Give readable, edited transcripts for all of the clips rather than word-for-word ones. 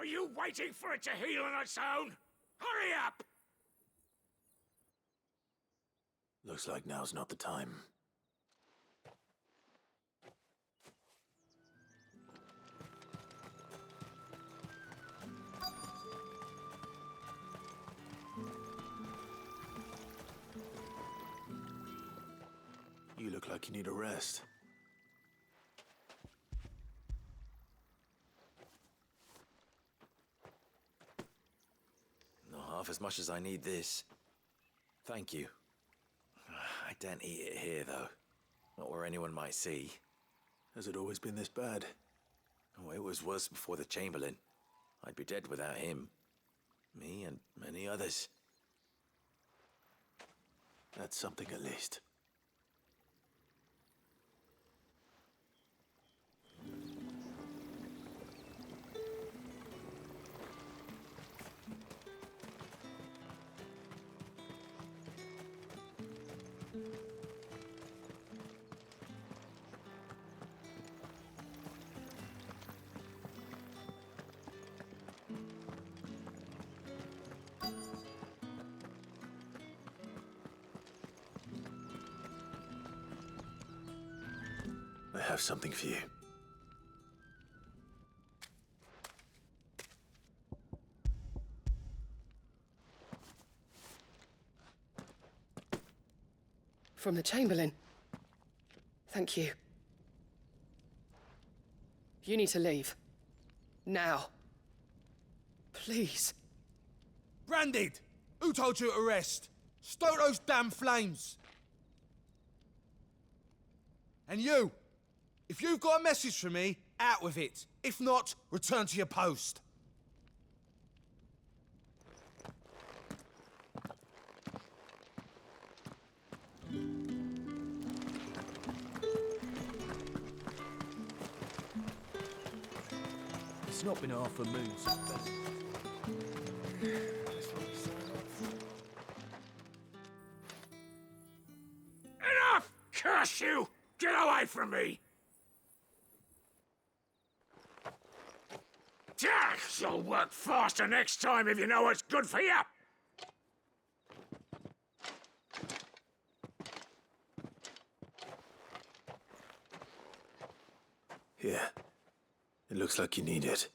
you waiting for it to heal on its own? Hurry up! Looks like now's not the time. You look like you need a rest. Not half as much as I need this. Thank you. I don't eat it here, though. Not where anyone might see. Has it always been this bad? Oh, it was worse before the Chamberlain. I'd be dead without him. Me and many others. That's something at least. I have something for you. From the Chamberlain. Thank you. You need to leave. Now. Please. Branded! Who told you to rest? Stoke those damn flames! And you! If you've got a message for me, out with it. If not, return to your post. It's not been half a moon since Enough! Curse you! Get away from me! You'll work faster next time if you know what's good for you! Here. It looks like you need it.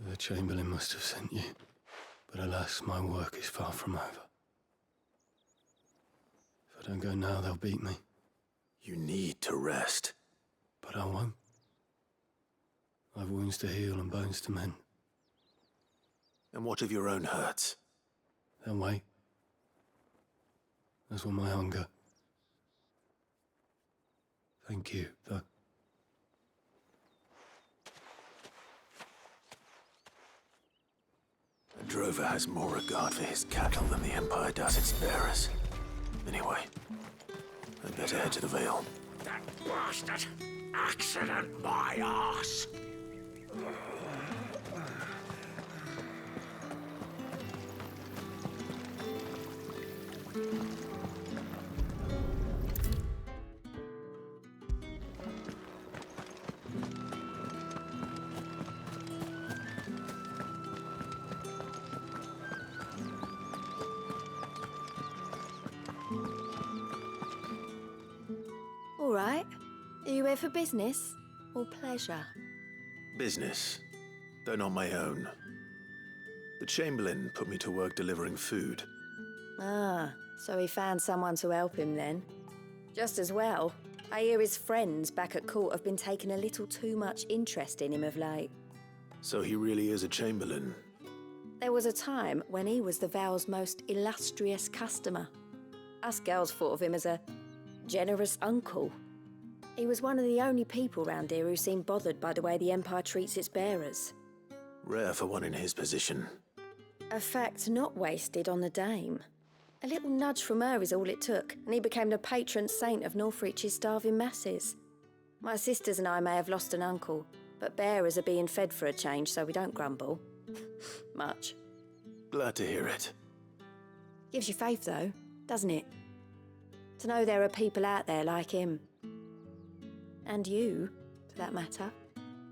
The Chamberlain must have sent you, but alas, my work is far from over. If I don't go now, they'll beat me. You need to rest. But I won't. I've wounds to heal and bones to mend. And what of your own hurts? They'll wait. As will my hunger. Thank you, though. A drover has more regard for his cattle than the Empire does its bearers. Anyway, I'd better head to the Vale. That bastard! Accident my arse! All right. Are you here for business or pleasure? Business, though not my own. The Chamberlain put me to work delivering food. Ah, so he found someone to help him then. Just as well. I hear his friends back at court have been taking a little too much interest in him of late. So he really is a Chamberlain. There was a time when he was the Vale's most illustrious customer. Us girls thought of him as a generous uncle. He was one of the only people round here who seemed bothered by the way the Empire treats its bearers. Rare for one in his position. A fact not wasted on the dame. A little nudge from her is all it took, and he became the patron saint of Northreach's starving masses. My sisters and I may have lost an uncle, but bearers are being fed for a change, so we don't grumble. Much. Glad to hear it. Gives you faith, though, doesn't it? To know there are people out there like him. And you, for that matter.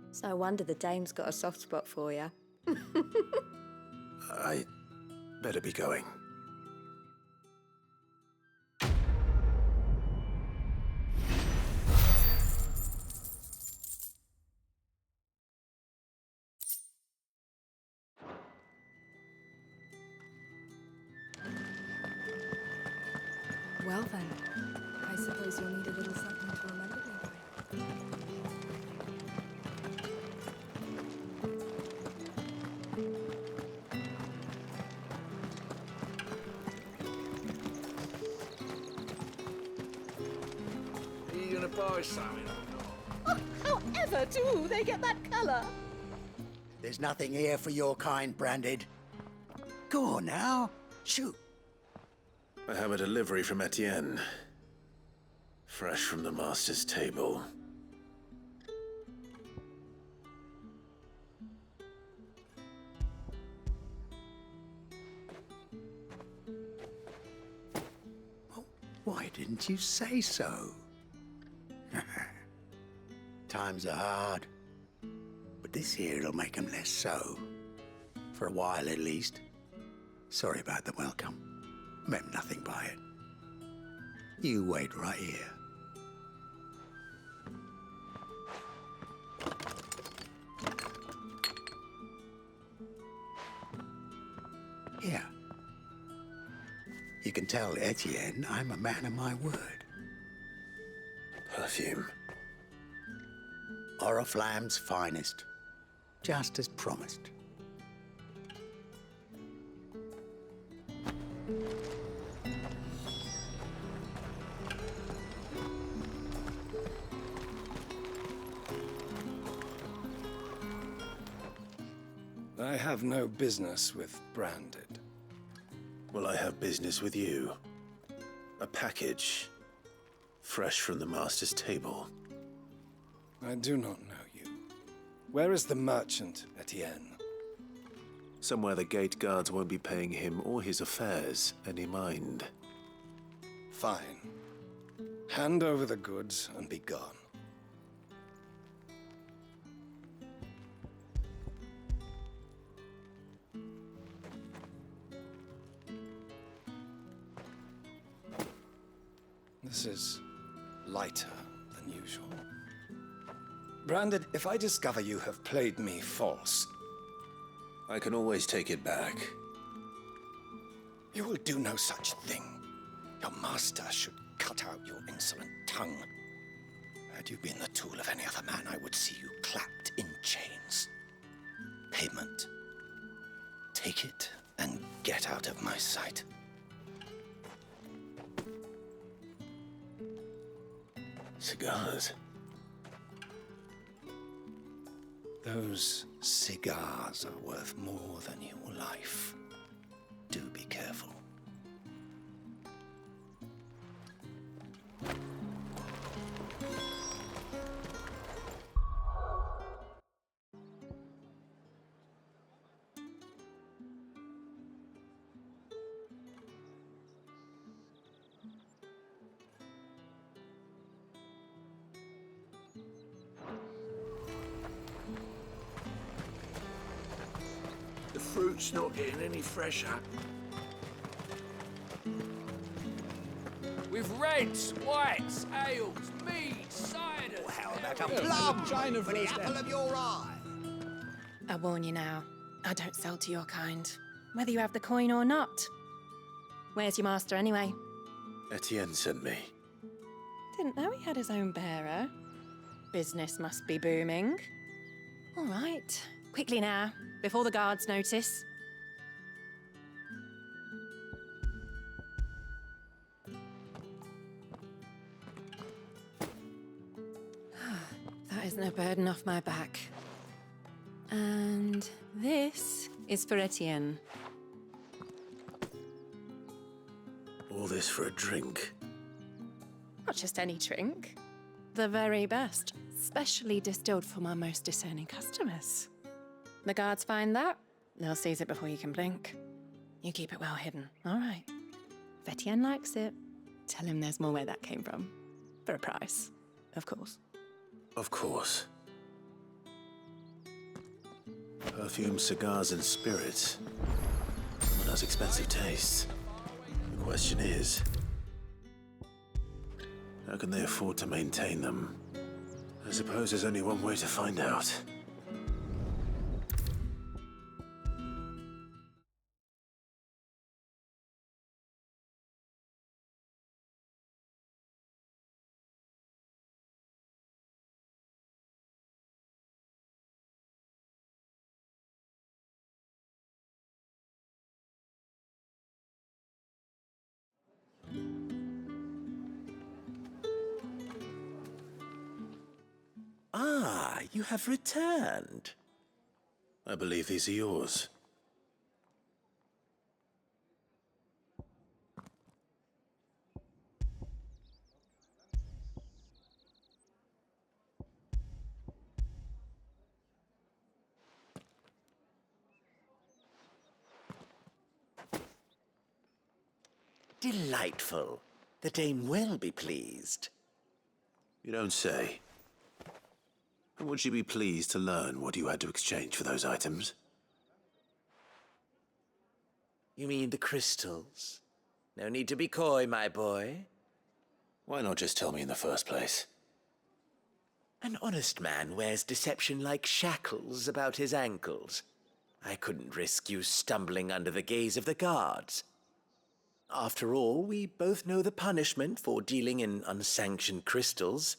It's no wonder the dame's got a soft spot for you. I better be going. Well then, I suppose you'll need a little something to remember me Are you gonna buy something? However do they get that colour? There's nothing here for your kind, Branded. Go on now, shoot. I have a delivery from Etienne. Fresh from the master's table. Why didn't you say so? Times are hard, but this here'll make them less so. For a while, at least. Sorry about the welcome. Meant nothing by it. You wait right here. Here. You can tell Etienne I'm a man of my word. Perfume. Oriflamme's finest. Just as promised. I have no business with Branded. Well, I have business with you. A package. Fresh from the master's table. I do not know you. Where is the merchant, Etienne? Somewhere the gate guards won't be paying him or his affairs any mind. Fine. Hand over the goods and be gone. This is lighter than usual. Branded, if I discover you have played me false, I can always take it back. you will do no such thing. Your master should cut out your insolent tongue. Had you been the tool of any other man, I would see you clapped in chains. Payment. Take it and get out of my sight. Cigars. Those cigars are worth more than your life. Do be careful. The fruit's not getting any fresher. With reds, whites, ales, meads, ciders. Well, how about a plum for the apple of your eye? I warn you now, I don't sell to your kind, whether you have the coin or not. Where's your master anyway? Etienne sent me. Didn't know he had his own bearer. Business must be booming. All right, quickly now, before the guards notice. That isn't a burden off my back. And this is for Etienne. All this for a drink. Not just any drink. The very best, specially distilled for my most discerning customers. The guards find that, they'll seize it before you can blink. You keep it well hidden, all right. If Etienne likes it, Tell him there's more where that came from. For a price, of course. Of course. Perfume, cigars, and spirits. Someone has expensive tastes. The question is, how can they afford to maintain them? I suppose there's only one way to find out. Ah, you have returned. I believe these are yours. Delightful. The dame will be pleased. You don't say. And would she be pleased to learn what you had to exchange for those items? You mean the crystals? No need to be coy, my boy. Why not just tell me in the first place? An honest man wears deception like shackles about his ankles. I couldn't risk you stumbling under the gaze of the guards. After all, we both know the punishment for dealing in unsanctioned crystals,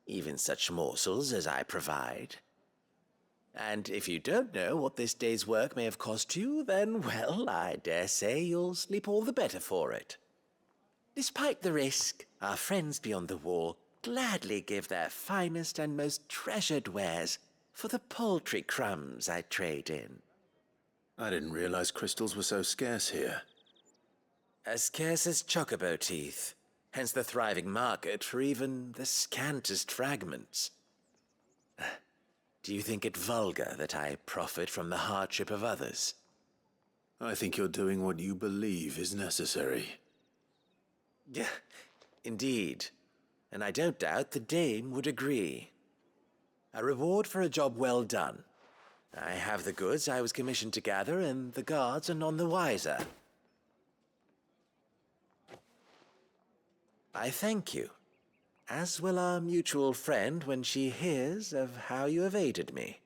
even such morsels as I provide. And if you don't know what this day's work may have cost you, then, well, I dare say you'll sleep all the better for it. Despite the risk, our friends beyond the wall gladly give their finest and most treasured wares for the paltry crumbs I trade in. I didn't realize crystals were so scarce here. As scarce as chocobo teeth, hence the thriving market for even the scantest fragments. Do you think it vulgar that I profit from the hardship of others? I think you're doing what you believe is necessary. Yeah, indeed. And I don't doubt the dame would agree. A reward for a job well done. I have the goods I was commissioned to gather, and the guards are none the wiser. I thank you, as will our mutual friend when she hears of how you have aided me.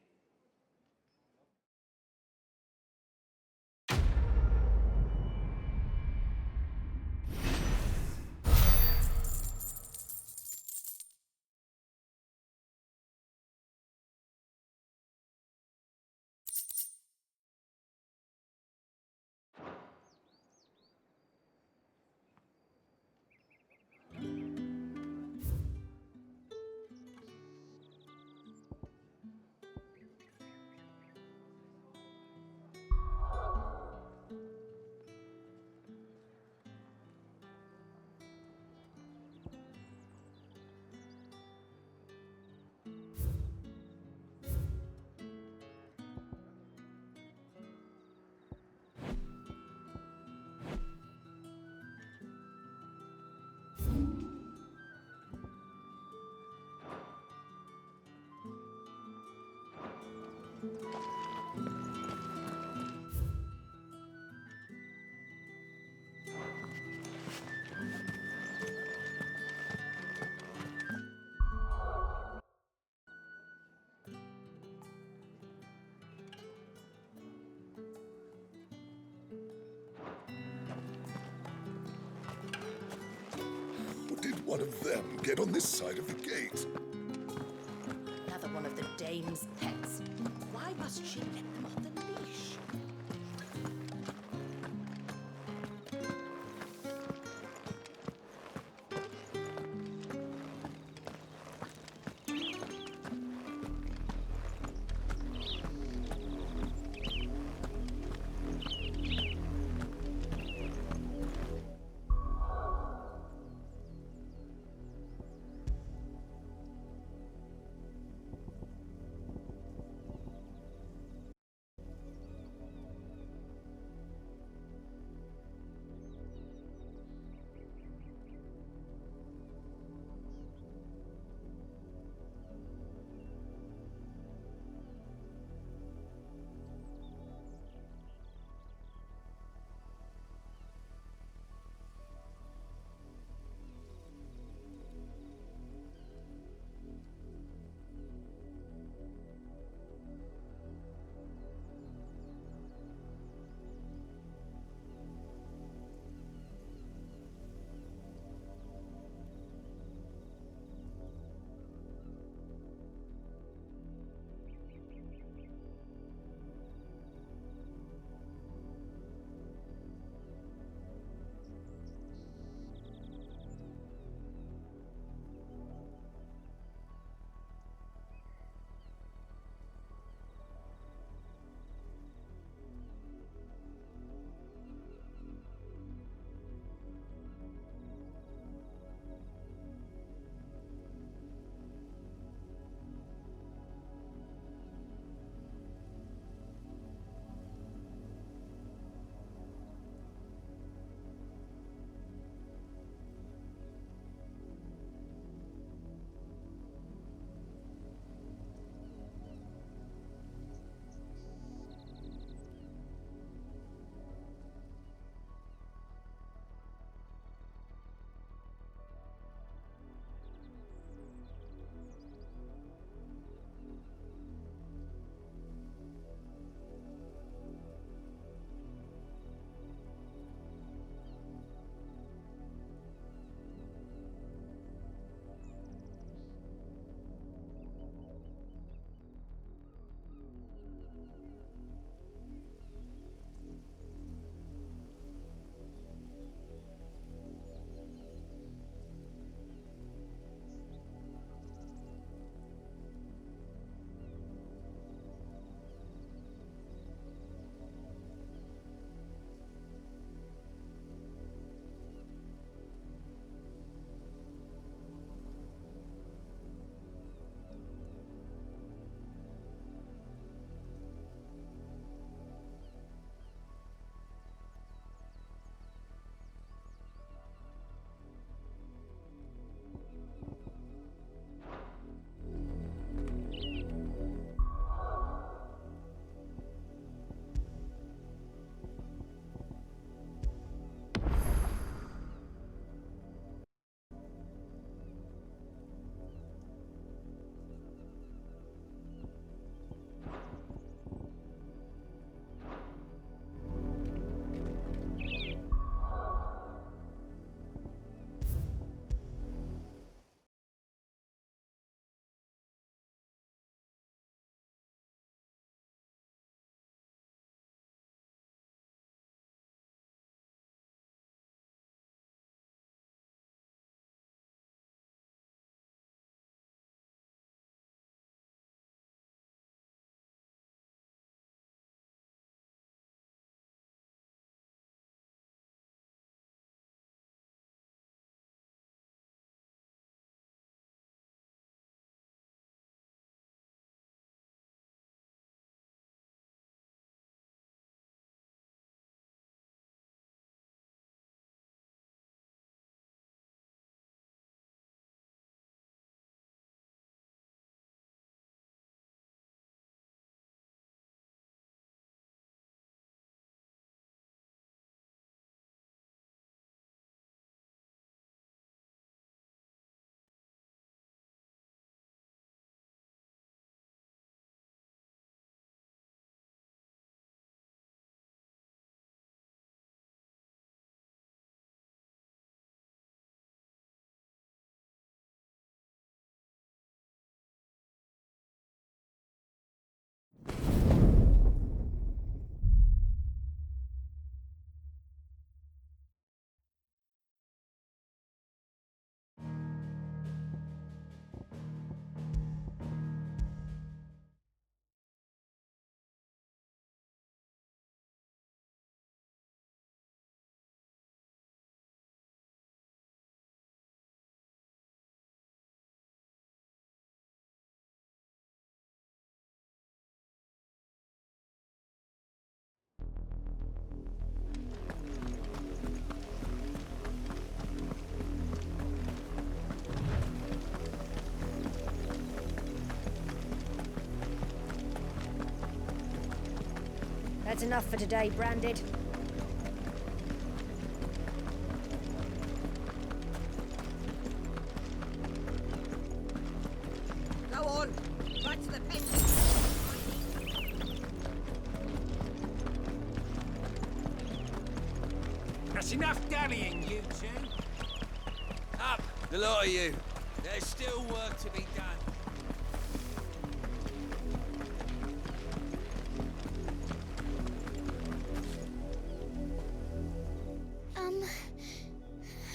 Did one of them get on this side of the gate? Another one of the dame's pets. Why must she let them off the leash? That's enough for today, Branded. Go on, right to the pen. That's enough dallying, you two. Up, the lot of you. There's still work to be done.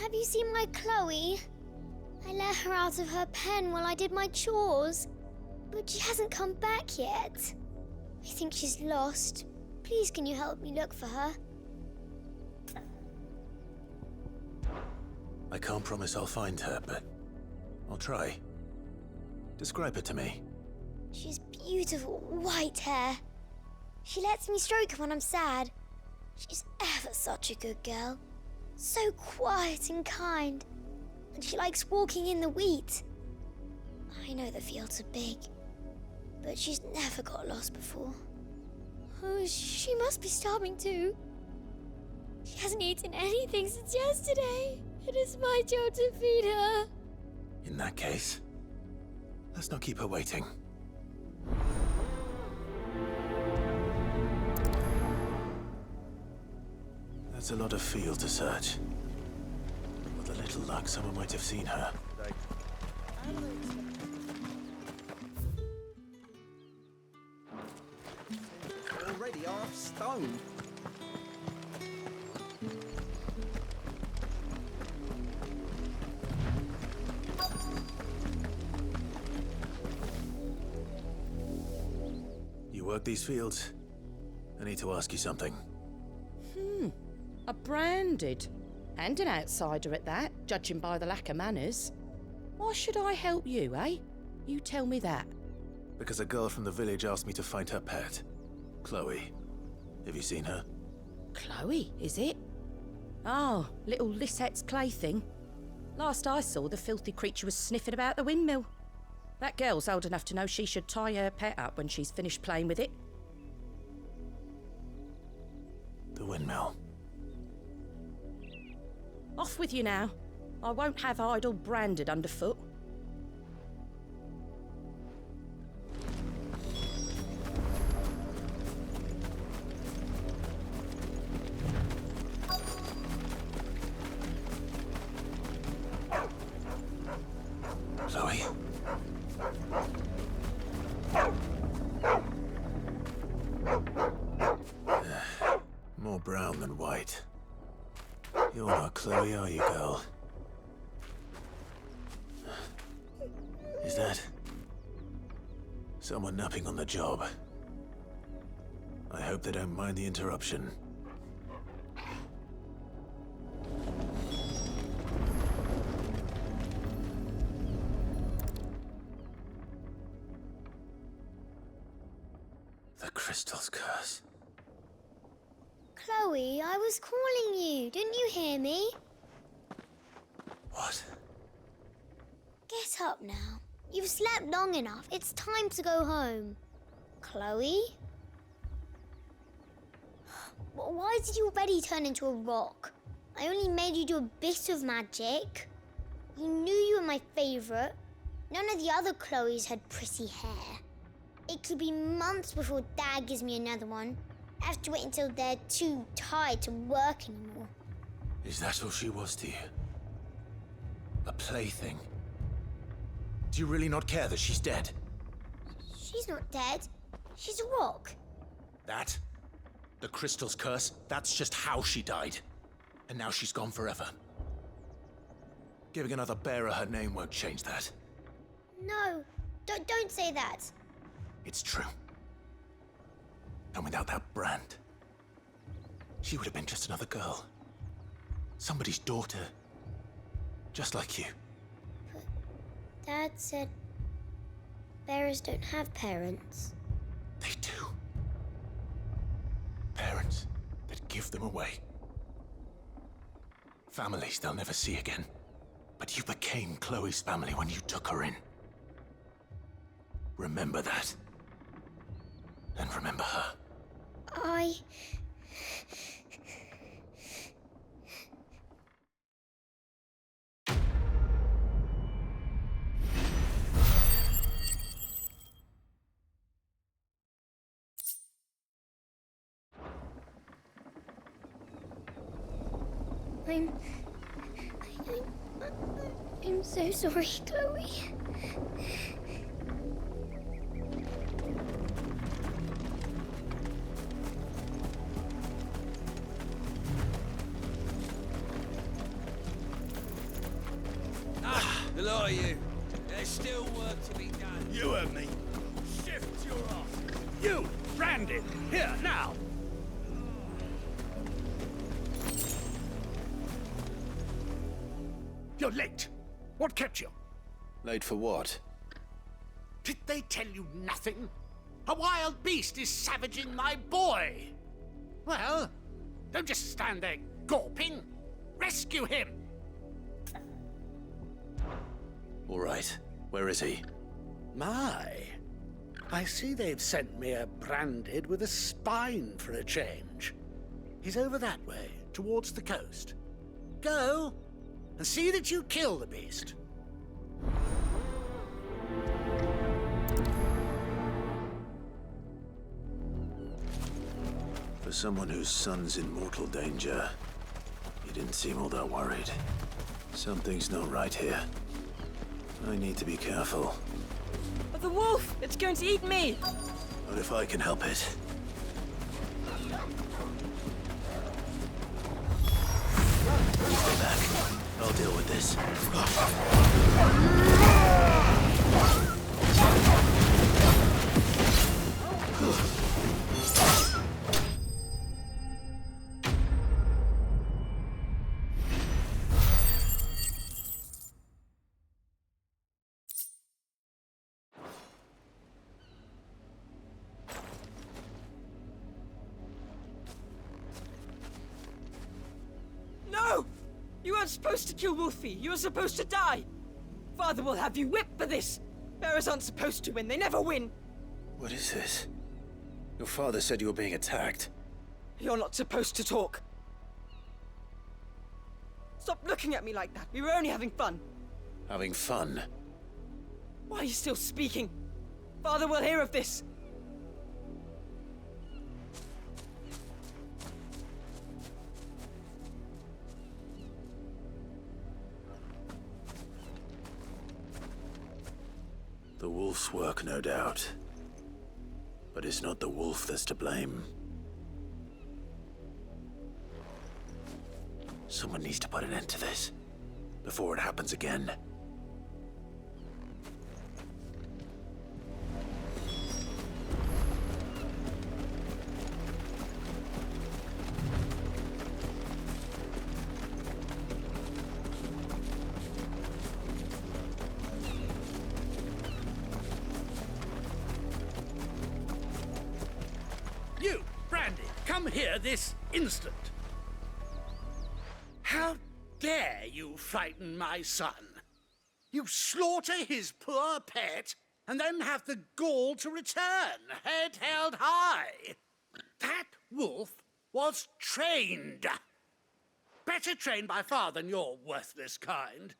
Have you seen my Chloe? I let her out of her pen while I did my chores, but she hasn't come back yet. I think she's lost. Please, can you help me look for her? I can't promise I'll find her, but I'll try. Describe her to me. She's beautiful white hair. She lets me stroke her when I'm sad. She's ever such a good girl. So quiet and kind. And she likes walking in the wheat. I know the fields are big, but she's never got lost before. Oh, she must be starving too. She hasn't eaten anything since yesterday. It is my job to feed her. In that case, let's not keep her waiting. That's a lot of field to search. With a little luck, someone might have seen her. Already half stoned. You work these fields? I need to ask you something. A branded. And an outsider at that, judging by the lack of manners. Why should I help you, eh? You tell me that. Because a girl from the village asked me to find her pet. Chloe. Have you seen her? Chloe, is it? Oh, little Lisette's plaything. Last I saw, the filthy creature was sniffing about the windmill. That girl's old enough to know she should tie her pet up when she's finished playing with it. The windmill. Off with you now. I won't have idle branded underfoot. Chloe? More brown than white. You're not Chloe, are you, girl? Is that someone napping on the job? I hope they don't mind the interruption. The crystal's curse. Chloe, I was calling you. Didn't you hear me? What? Get up now. You've slept long enough. It's time to go home. Chloe? Why did you already turn into a rock? I only made you do a bit of magic. You knew you were my favorite. None of the other Chloes had pretty hair. It could be months before Dad gives me another one. I have to wait until they're too tired to work anymore. Is that all she was to you? A plaything? Do you really not care that she's dead? She's not dead. She's a rock. That? The crystal's curse? That's just how she died. And now she's gone forever. Giving another bearer her name won't change that. No, don't say that. It's true. And without that brand, she would have been just another girl. Somebody's daughter. Just like you. But Dad said bearers don't have parents. They do. Parents that give them away. Families they'll never see again. But you became Chloe's family when you took her in. Remember that. And remember her. I... I'm so sorry, Chloe. The lot of you. There's still work to be done. You heard me. Shift your ass. You, Brandon, here, now. You're late. What kept you? Late for what? Did they tell you nothing? A wild beast is savaging my boy. Well, don't just stand there gawping. Rescue him. All right. Where is he? My. I see they've sent me a branded with a spine for a change. He's over that way, towards the coast. Go, and see that you kill the beast. For someone whose son's in mortal danger, he didn't seem all that worried. Something's not right here. I need to be careful. The wolf! It's going to eat me! Not if I can help it. Stay back. I'll deal with this. No! You weren't supposed to kill Wolfie. You were supposed to die. Father will have you whipped for this. Bearers aren't supposed to win. They never win. What is this? Your father said you were being attacked. You're not supposed to talk. Stop looking at me like that. We were only having fun. Having fun? Why are you still speaking? Father will hear of this. The wolf's work, no doubt. But it's not the wolf that's to blame. Someone needs to put an end to this, before it happens again. You, Brandy, come here this instant. How dare you frighten my son? You slaughter his poor pet, and then have the gall to return, head held high. That wolf was trained. Better trained by far than your worthless kind.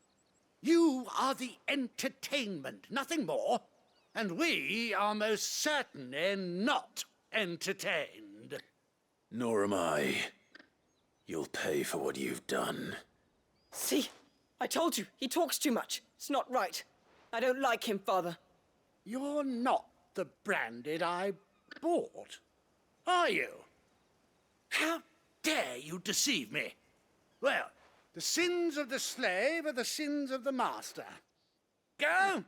You are the entertainment, nothing more. And we are most certainly not entertained. Nor am I. You'll pay for what you've done. See? I told you. He talks too much. It's not right. I don't like him, Father. You're not the Branded I bought, are you? How dare you deceive me? Well, the sins of the slave are the sins of the master. Go!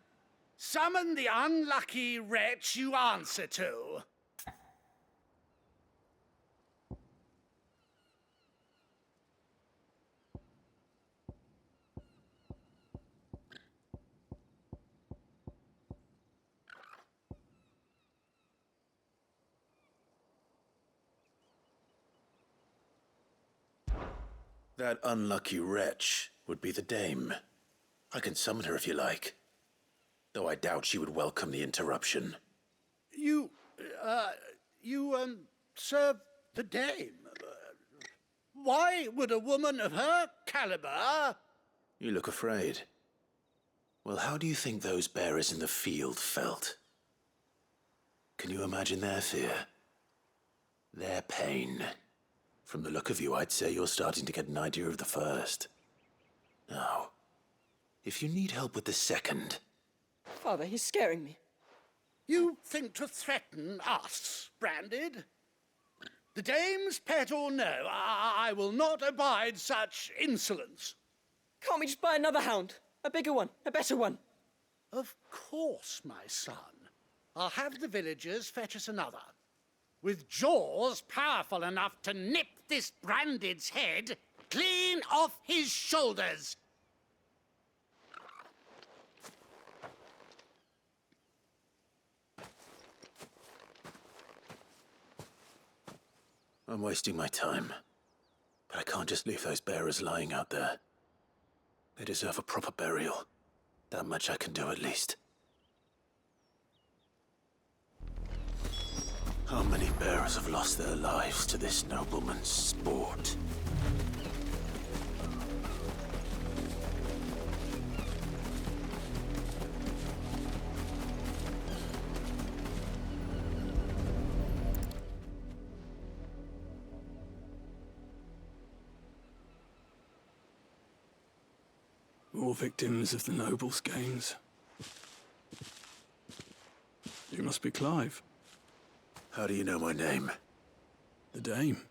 Summon the unlucky wretch you answer to. That unlucky wretch would be the dame. I can summon her if you like. Though I doubt she would welcome the interruption. serve the dame. Why would a woman of her caliber... You look afraid. Well, how do you think those bearers in the field felt? Can you imagine their fear? Their pain? From the look of you, I'd say you're starting to get an idea of the first. Now, if you need help with the second... Father, he's scaring me. You think to threaten us, Branded? The dame's pet or no, I will not abide such insolence. Can't we just buy another hound? A bigger one, a better one. Of course, my son. I'll have the villagers fetch us another. With jaws powerful enough to nip this Branded's head clean off his shoulders. I'm wasting my time. But I can't just leave those bearers lying out there. They deserve a proper burial. That much I can do at least. How many bearers have lost their lives to this nobleman's sport? All victims of the nobles' games. You must be Clive. How do you know my name? The Dame.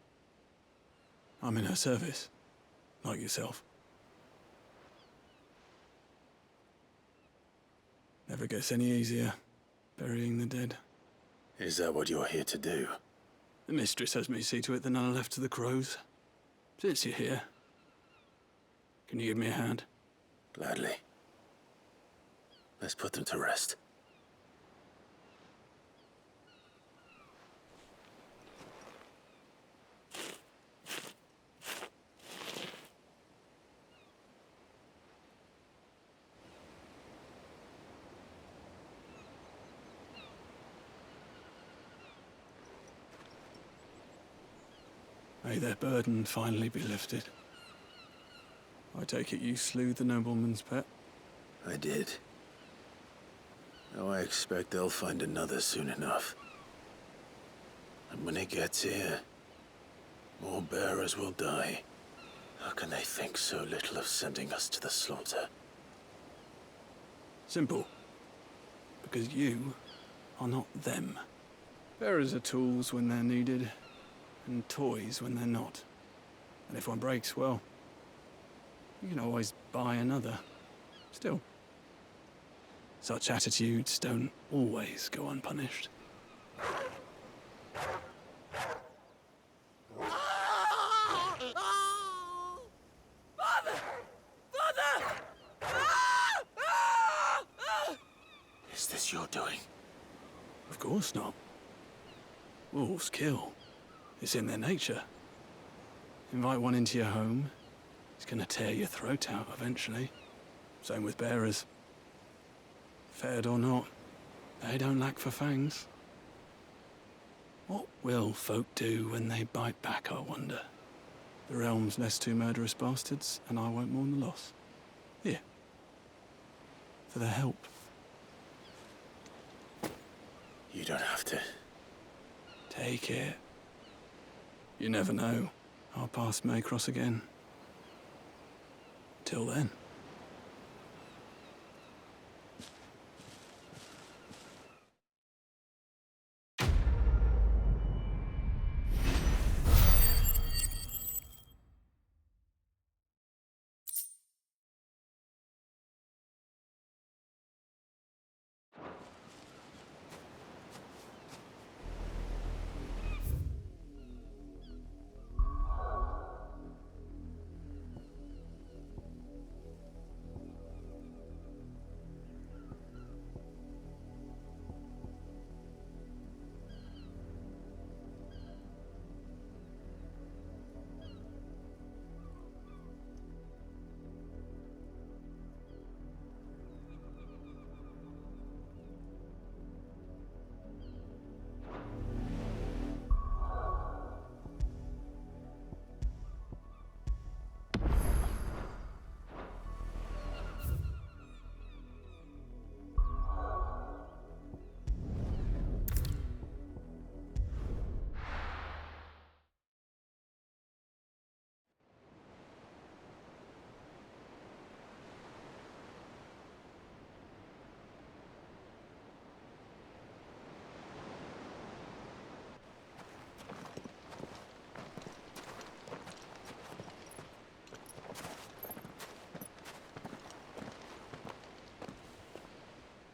I'm in her service, like yourself. Never gets any easier, burying the dead. Is that what you're here to do? The mistress has me see to it that none are left to the crows. Since you're here, can you give me a hand? Gladly. Let's put them to rest. May their burden finally be lifted. I take it you slew the nobleman's pet? I did. Now I expect they'll find another soon enough. And when it gets here, more bearers will die. How can they think so little of sending us to the slaughter? Simple. Because you are not them. Bearers are tools when they're needed, and toys when they're not. And if one breaks, well, you can always buy another. Still, such attitudes don't always go unpunished. Father! Father! Is this your doing? Of course not. Wolves kill. It's in their nature. Invite one into your home, he's gonna tear your throat out eventually. Same with bearers. Fed or not, they don't lack for fangs. What will folk do when they bite back, I wonder? The realm's less two murderous bastards, and I won't mourn the loss. Here. For their help. You don't have to. Take it. You never know. Our paths may cross again. Till then.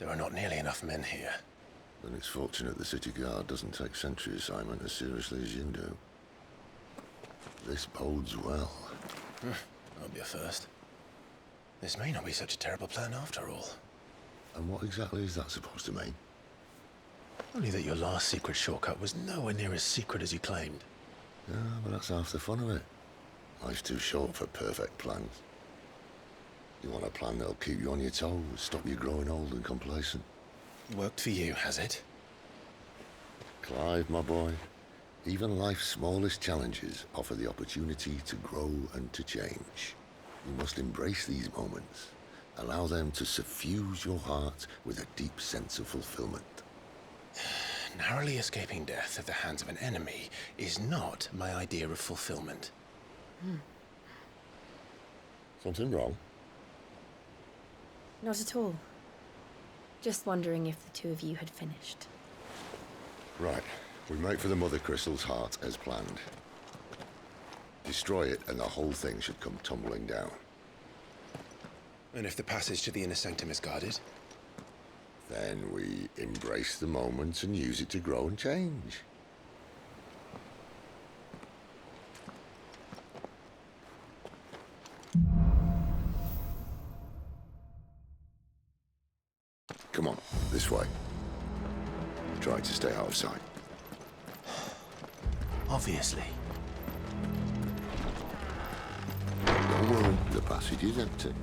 There are not nearly enough men here. Then it's fortunate the city guard doesn't take sentry assignment as seriously as you do. This bodes well. That'll be a first. This may not be such a terrible plan after all. And what exactly is that supposed to mean? Only that your last secret shortcut was nowhere near as secret as you claimed. Yeah, but that's half the fun of it. Life's too short for perfect plans. You want a plan that'll keep you on your toes, stop you growing old and complacent. Worked for you, has it? Clive, my boy, even life's smallest challenges offer the opportunity to grow and to change. You must embrace these moments. Allow them to suffuse your heart with a deep sense of fulfillment. Narrowly escaping death at the hands of an enemy is not my idea of fulfillment. Something wrong? Not at all. Just wondering if the two of you had finished. Right. We make for the Mother Crystal's heart as planned. Destroy it and the whole thing should come tumbling down. And if the passage to the inner sanctum is guarded? Then we embrace the moment and use it to grow and change. Come on, this way. Try to stay out of sight. Obviously. Don't worry, the passage is empty.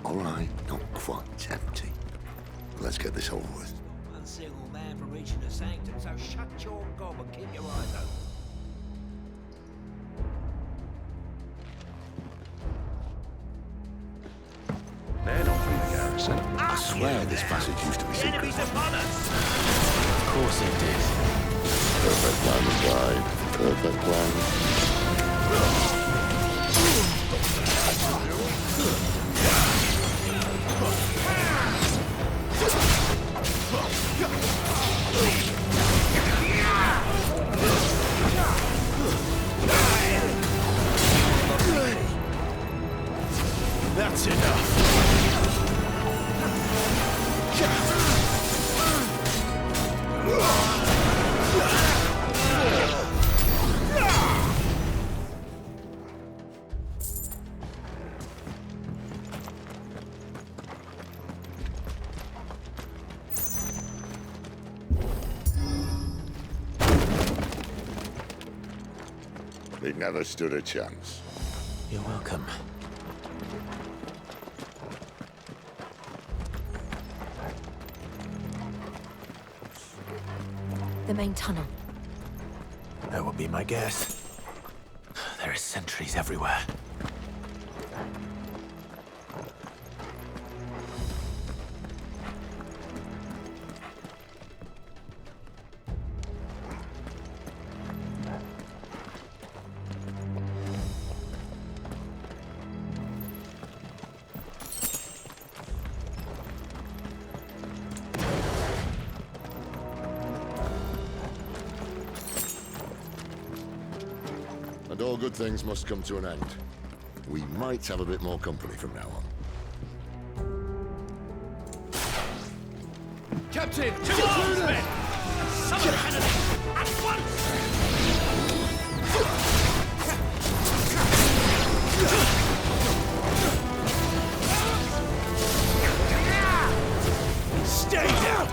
All right, not quite empty. Let's get this over with. One single man for reaching the sanctum, so shut your gob and keep your eyes open. They're not from the garrison. I swear this passage used to be secret. Enemies upon us! Of course it did. Perfect plan, guy. Perfect plan. That's enough. They never stood a chance. You're welcome. The main tunnel. That would be my guess. There are sentries everywhere. And all good things must come to an end. We might have a bit more company from now on. Captain! To arms, men! Summon the enemy! At once! Stay down!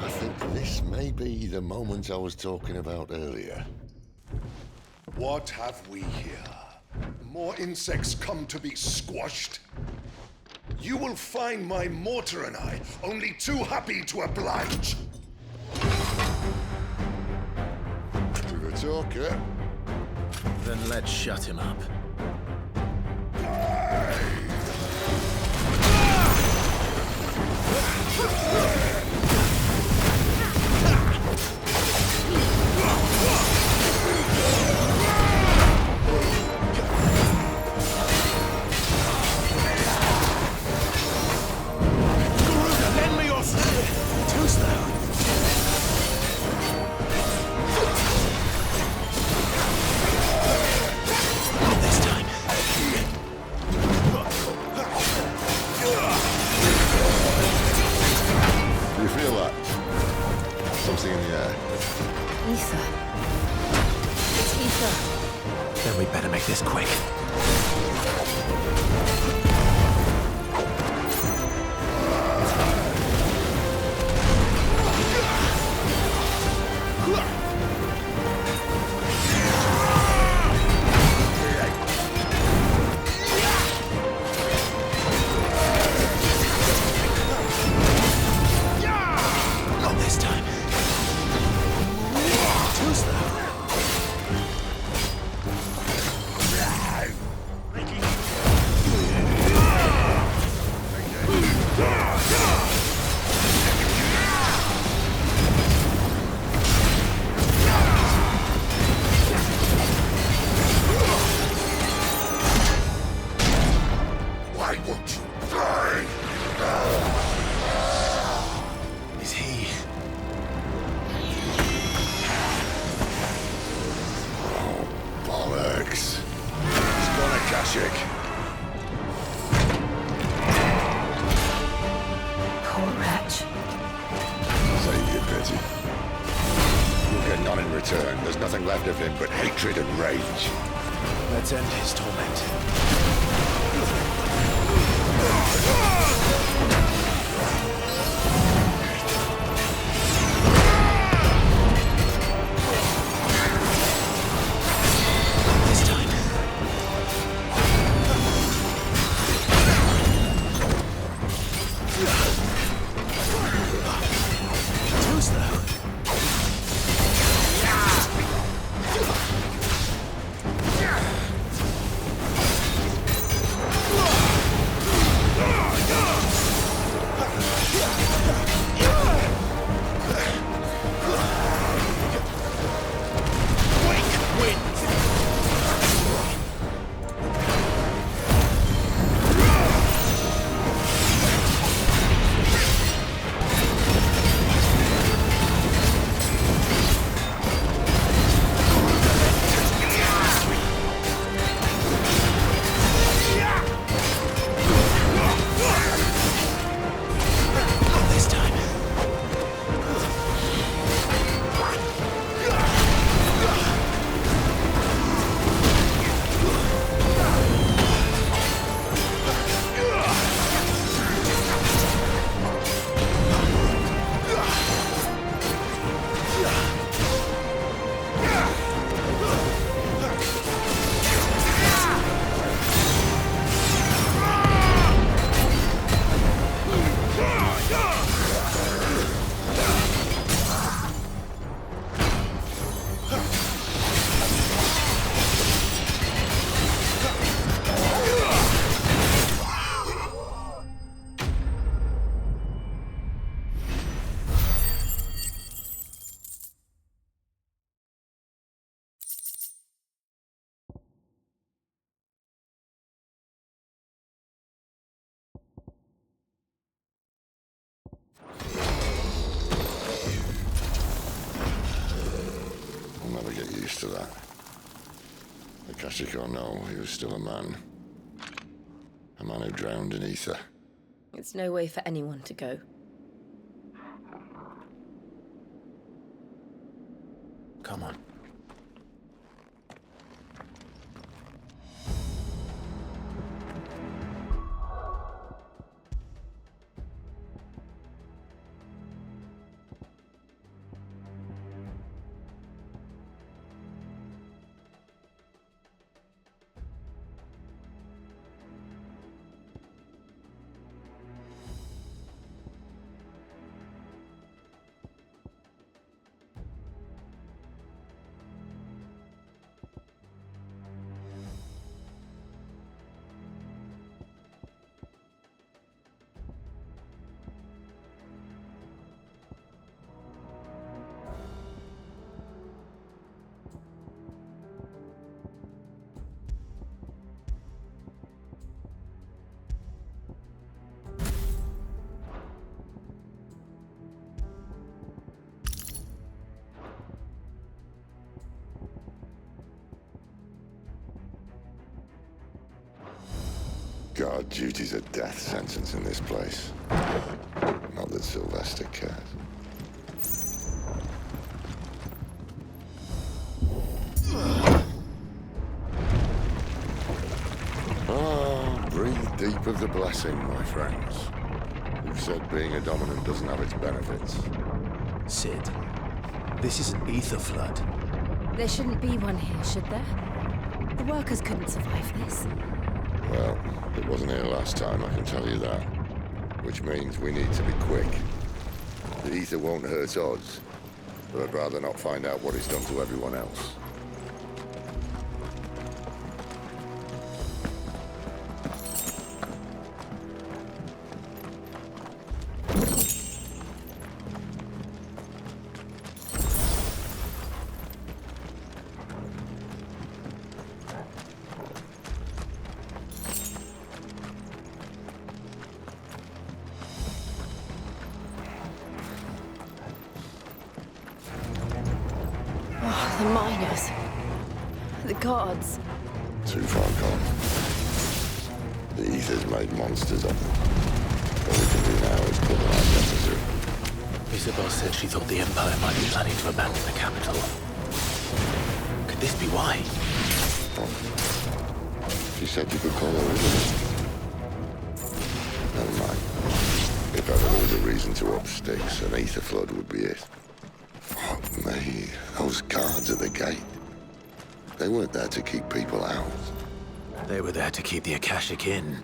I think this may be the moment I was talking about earlier. What have we here? More insects come to be squashed? You will find my mortar and I only too happy to oblige. To the talker. Then let's shut him up. Lend me your sword! Too slow. Not this time. Do you feel that? Something in the air. Ether. It's ether. Then we better make this quick. Not this time. Too slow. Why won't you die? Is he? Bollocks. He's gone Akashic. Poor wretch. Save you, Betty. You'll get none in return. There's nothing left of him but hatred and rage. Let's end his torment. This time. Too slow. I'll never get used to that. Akashic or no, he was still a man. A man who drowned in ether. It's no way for anyone to go. Come on. Guard duty's a death sentence in this place. Not that Sylvester cares. Breathe deep of the blessing, my friends. You've said being a dominant doesn't have its benefits. Sid, this is an ether flood. There shouldn't be one here, should there? The workers couldn't survive this. Well, it wasn't here last time, I can tell you that. Which means we need to be quick. The ether won't hurt us, but I'd rather not find out what it's done to everyone else. The miners. The guards. Too far gone. The ether's made monsters of them. All we can do now is put them out necessary. Isabel said she thought the Empire might be planning to abandon the capital. Could this be why? She said you could call her Isabel. Never mind. If ever there was a reason to up sticks, an ether flood would be it. Fuck me. Those guards at the gate. They weren't there to keep people out. They were there to keep the Akashic in.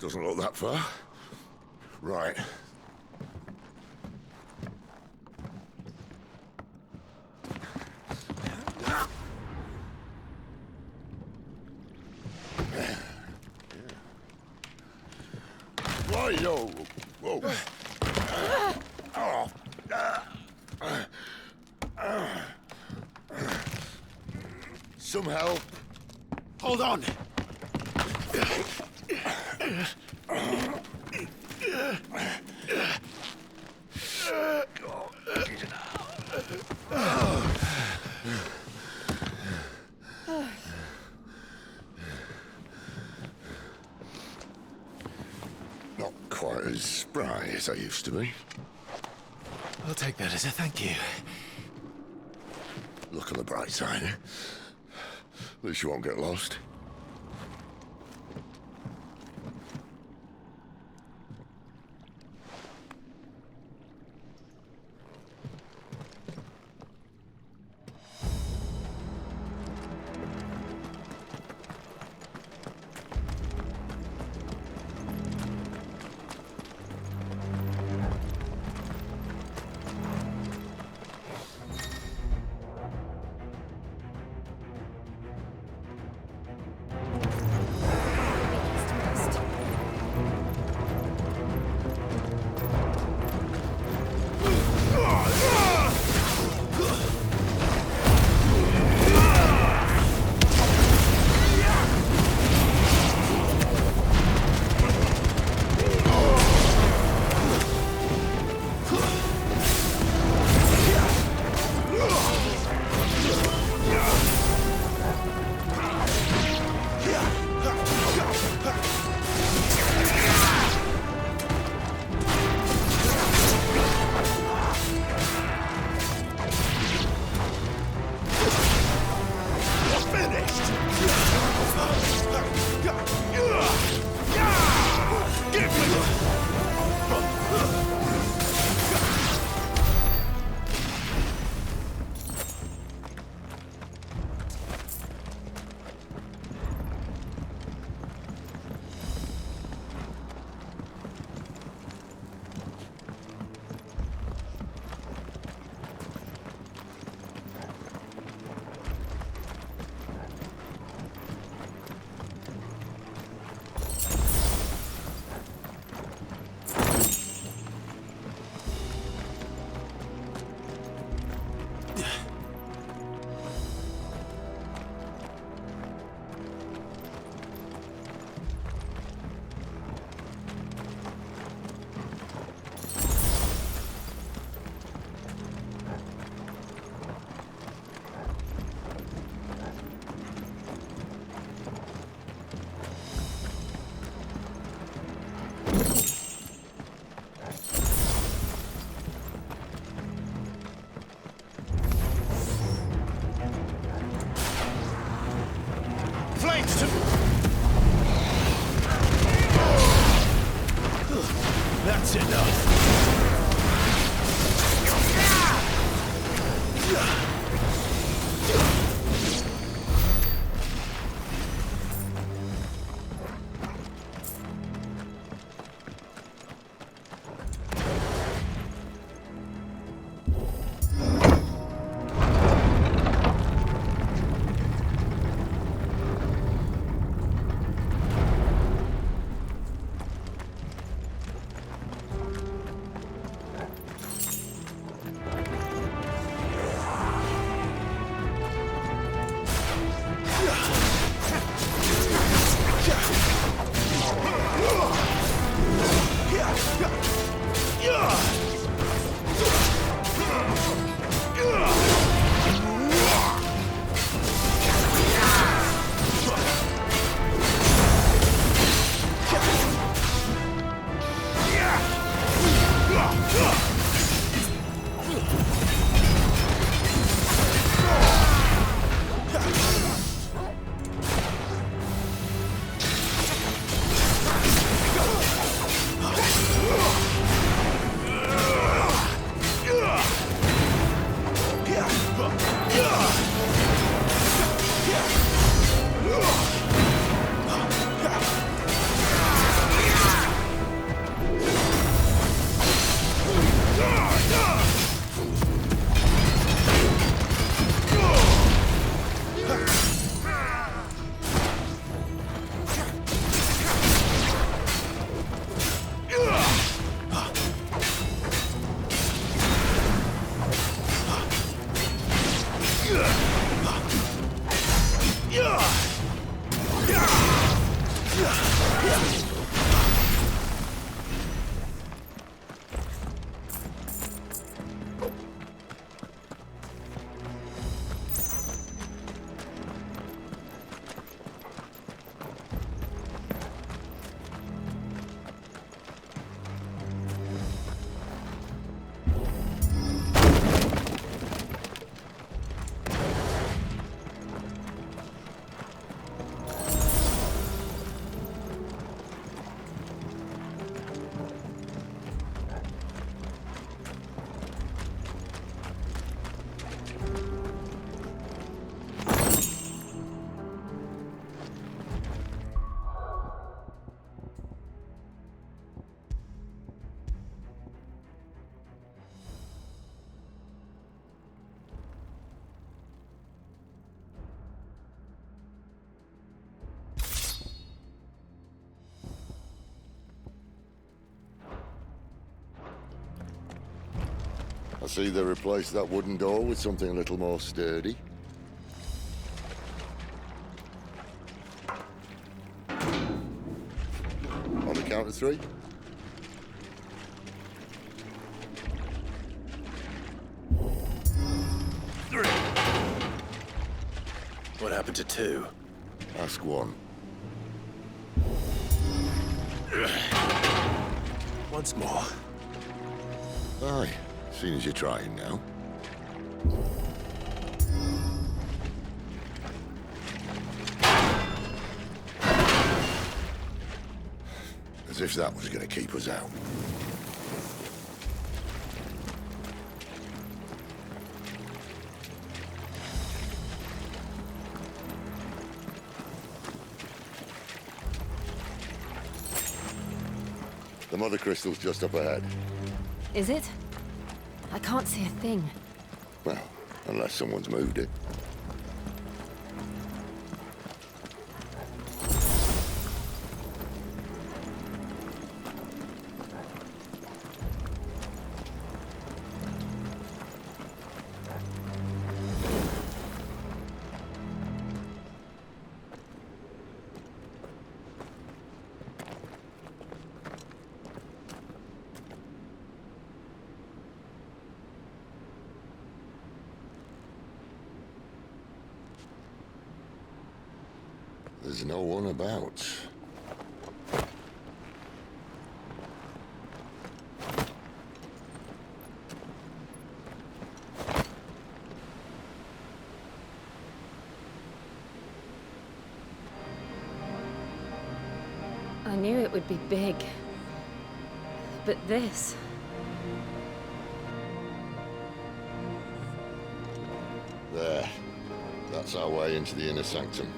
Doesn't look that far. Right. Whoa, yo. Whoa. Some help. Hold on. Not quite as spry as I used to be. I'll take that as a thank you. Look on the bright side, eh? At least you won't get lost. sides to... That's enough. I see they replaced that wooden door with something a little more sturdy. On the count of three. What happened to two? Ask one. Once more. Aye, seeing as you're trying now. As if that was going to keep us out. The mother crystal's just up ahead. Is it? I can't see a thing. Well, unless someone's moved it. There's no one about. knew it would be big. But this... There. That's our way into the inner sanctum.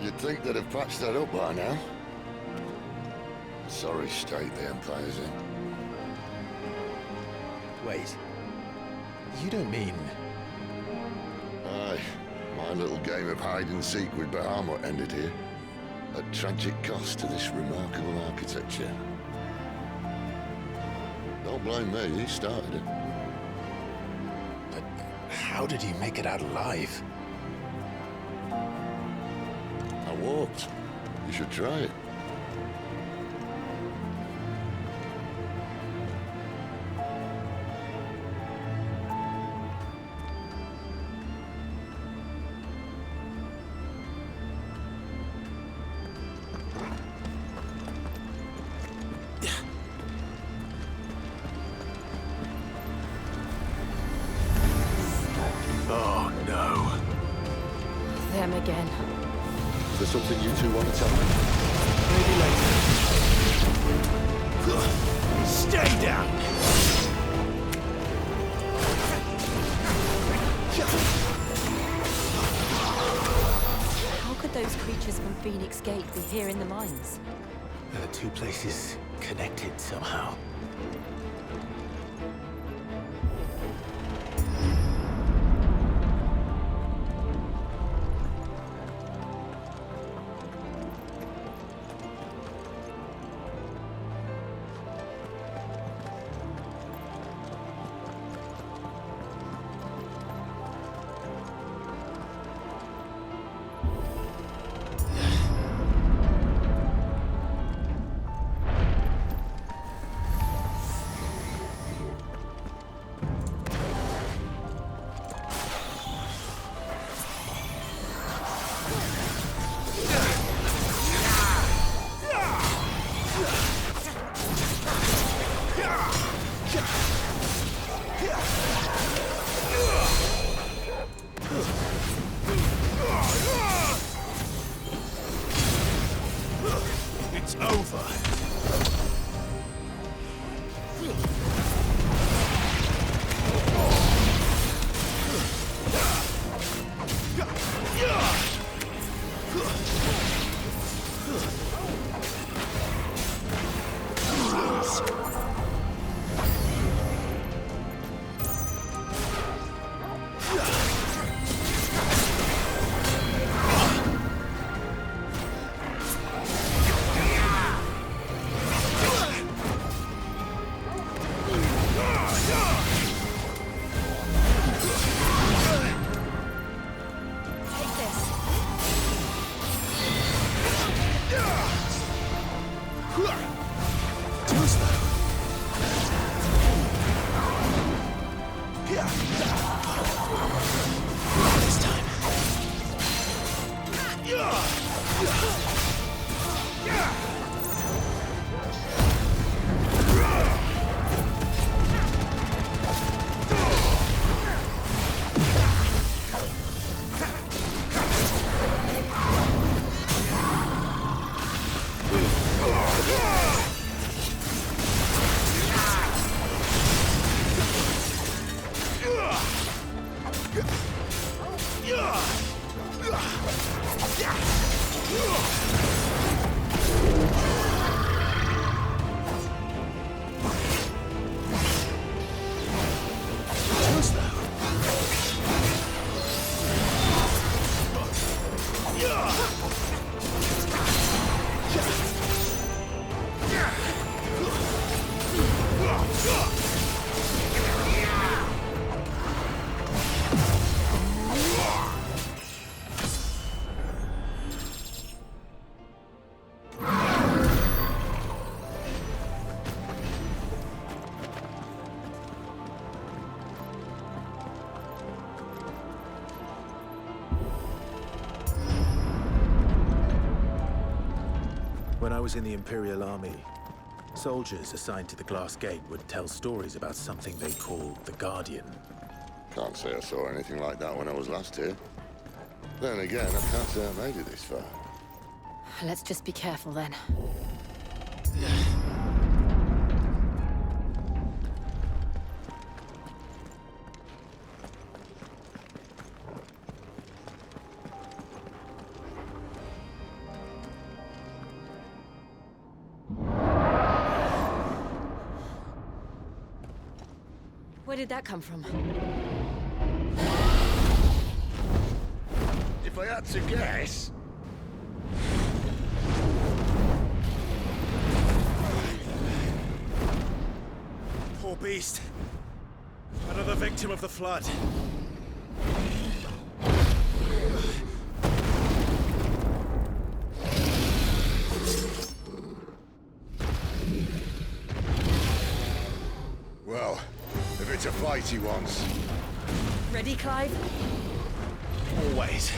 You'd think they'd have patched that up by now. Sorry state the Empire's in. Wait. You don't mean... Aye. My little game of hide-and-seek with Bahamut ended here. At tragic cost to this remarkable architecture. Don't blame me, he started it. But how did he make it out alive? I walked. You should try it. Oh, no. Them again. Is there something you two want to tell me? Maybe later. Stay down! How could those creatures from Phoenix Gate be here in the mines? The two places connected somehow. It's over. When I was in the Imperial Army, Soldiers assigned to the glass gate would tell stories about something they call the Guardian. Can't say I saw anything like that when I was last here. Then again, I can't say I made it this far. Let's just be careful then. Where did that come from? If I had to guess... Poor beast. Another victim of the flood. Well, if it's a fight he wants... Ready, Clive? Always.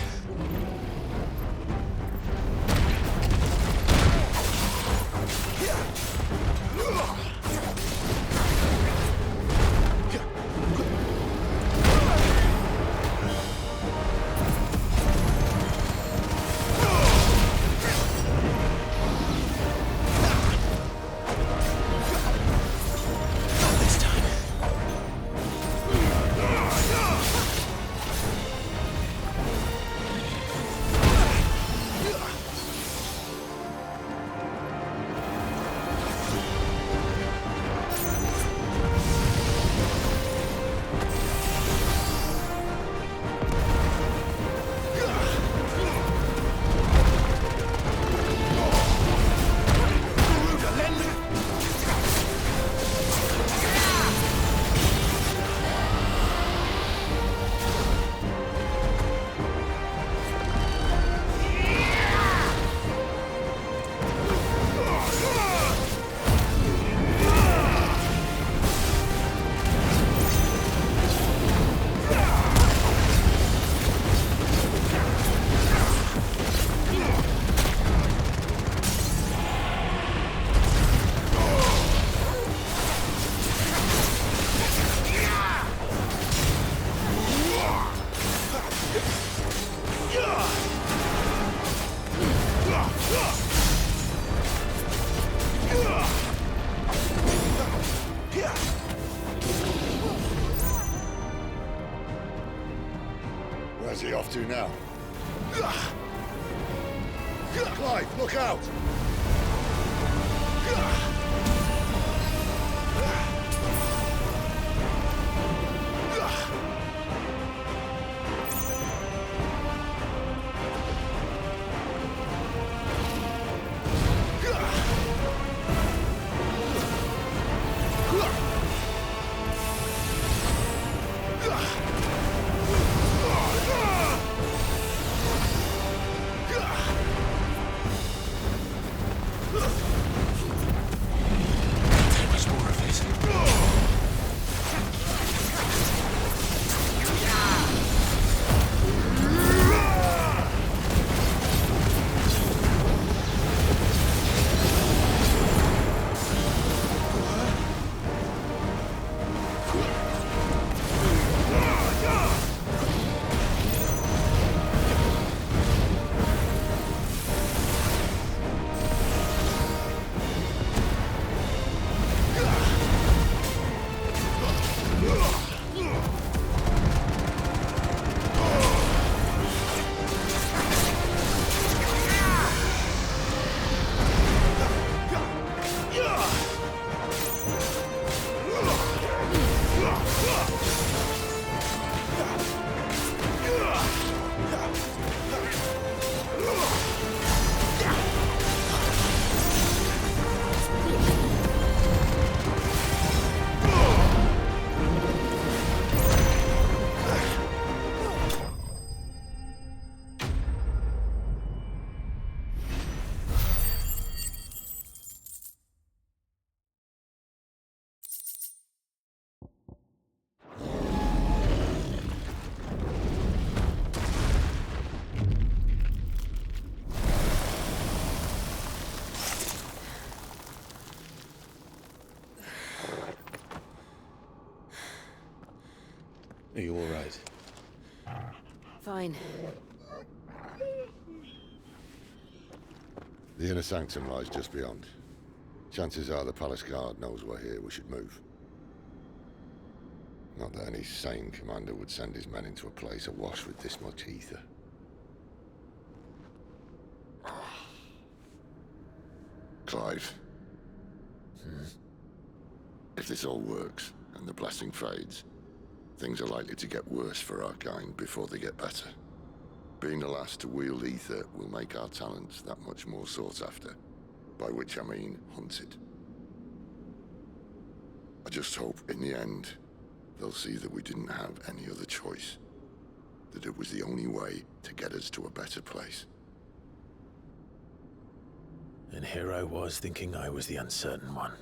Where's he off to now? Clive, look out! Are you all right? Fine. The inner sanctum lies just beyond. Chances are the palace guard knows we're here. We should move. Not that any sane commander would send his men into a place awash with this much ether. Clive. If this all works, and the blessing fades, things are likely to get worse for our kind before they get better. Being the last to wield ether will make our talents that much more sought after, by which I mean hunted. I just hope, in the end, they'll see that we didn't have any other choice. That it was the only way to get us to a better place. And here I was thinking I was the uncertain one.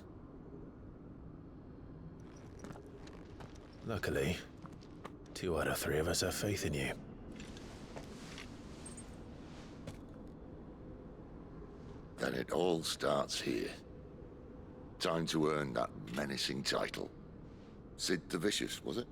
Luckily, 2 out of 3 of us have faith in you. Then it all starts here. Time to earn that menacing title. Sid the Vicious, was it?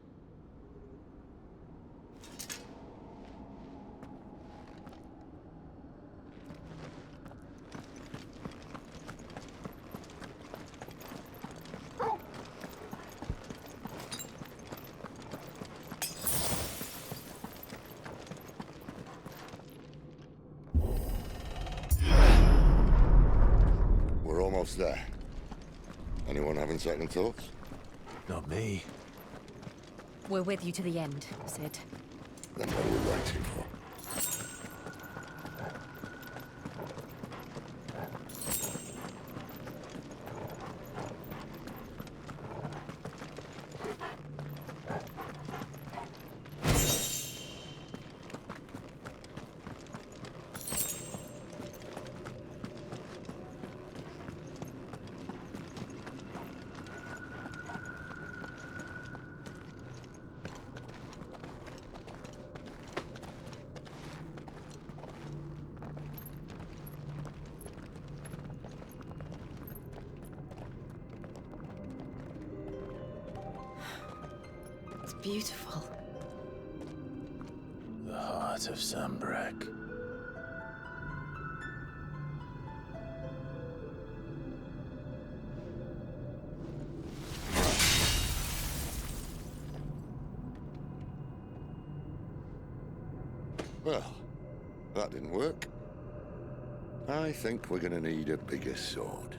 We're almost there. Anyone having second thoughts? Not me. We're with you to the end, Sid. Then what are we waiting for? It's beautiful. The heart of Sambrek. Well, that didn't work. I think we're gonna need a bigger sword.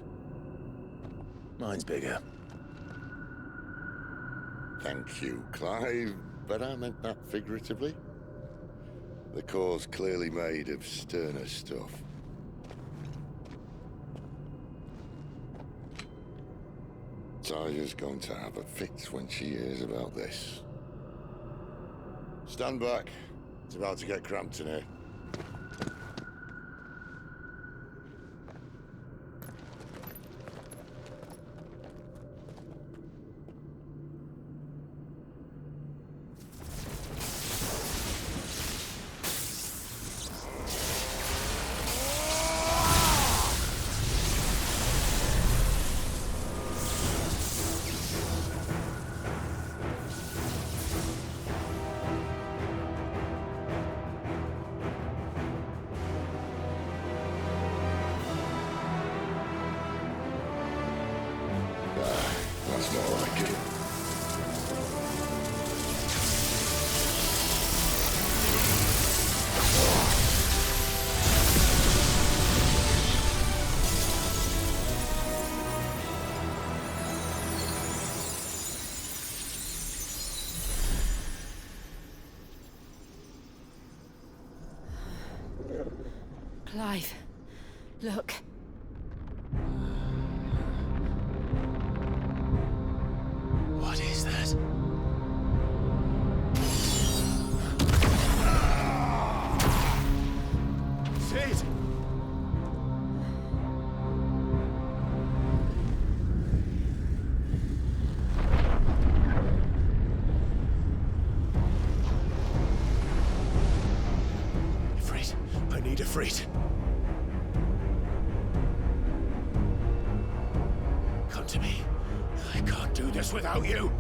Mine's bigger. Thank you, Clive, but I meant that figuratively. The core's clearly made of sterner stuff. Taya's going to have a fit when she hears about this. Stand back. It's about to get cramped in here. That's more like it. Clive, look. What is that? Sid! Ifrit, I need Ifrit. Come to me. I can't do this without you.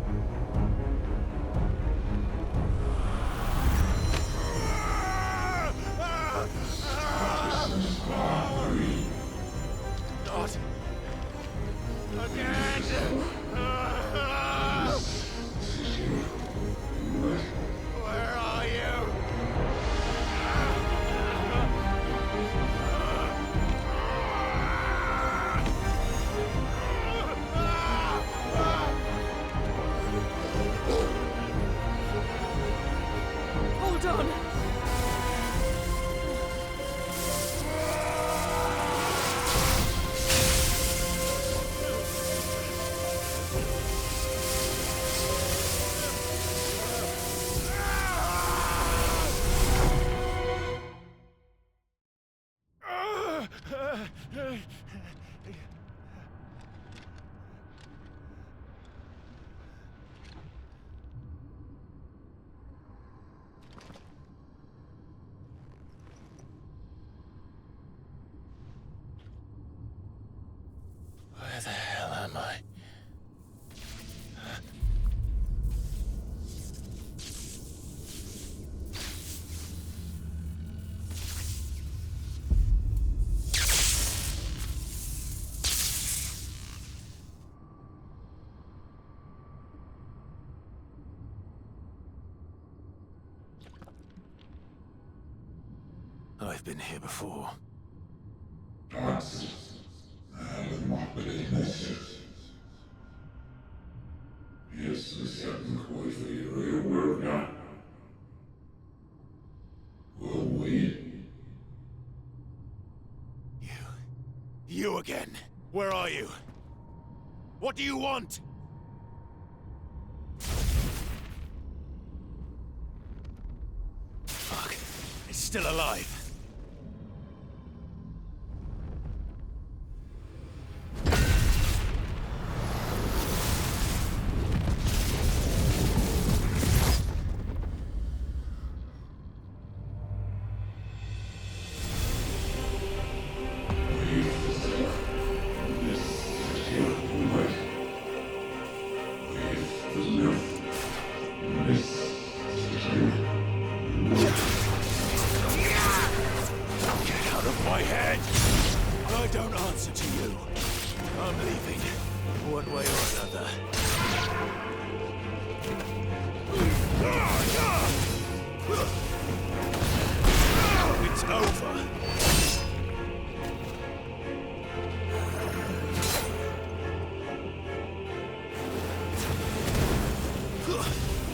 Where the hell am I? I've been here before. You again. Where are you? What do you want? Fuck. It's still alive.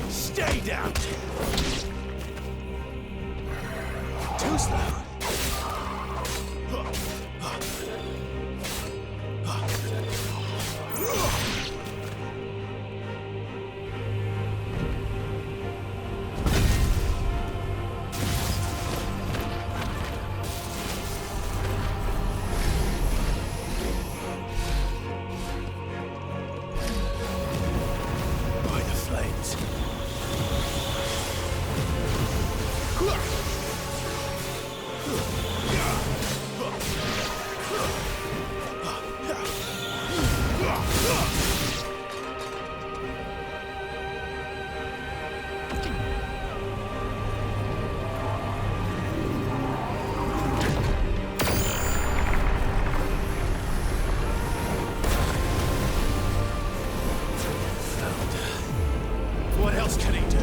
Stay down! Too slow. By the flames. What else can he do?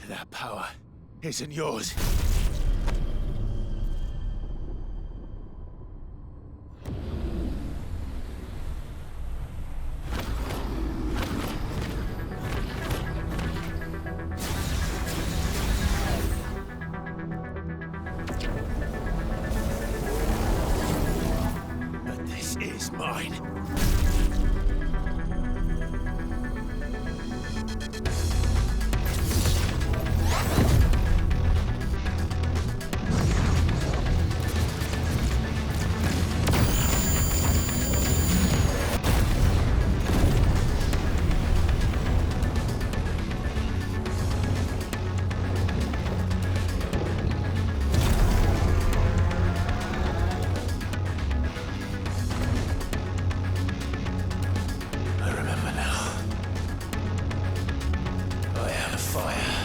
That power isn't yours. But this is mine. fire.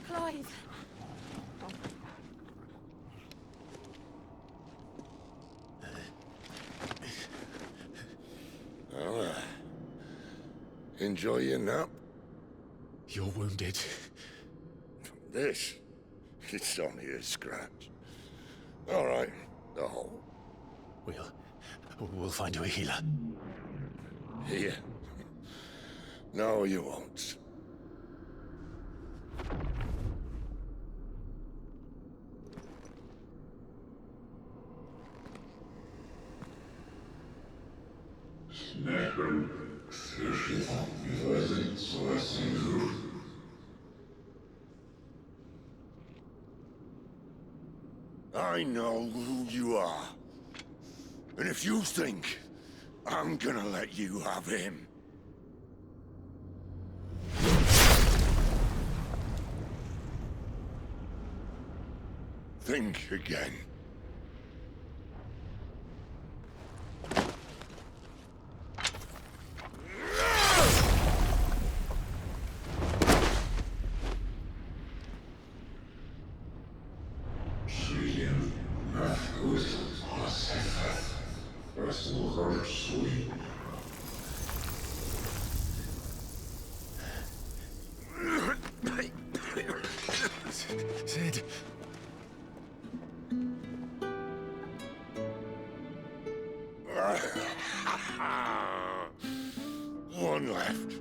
Clive. Well, enjoy your nap. You're wounded. This? It's only a scratch. All right, the hole. We'll find you a healer. Here? No, you won't. I know who you are. And if you think I'm gonna let you have him... think again. Sid. One left.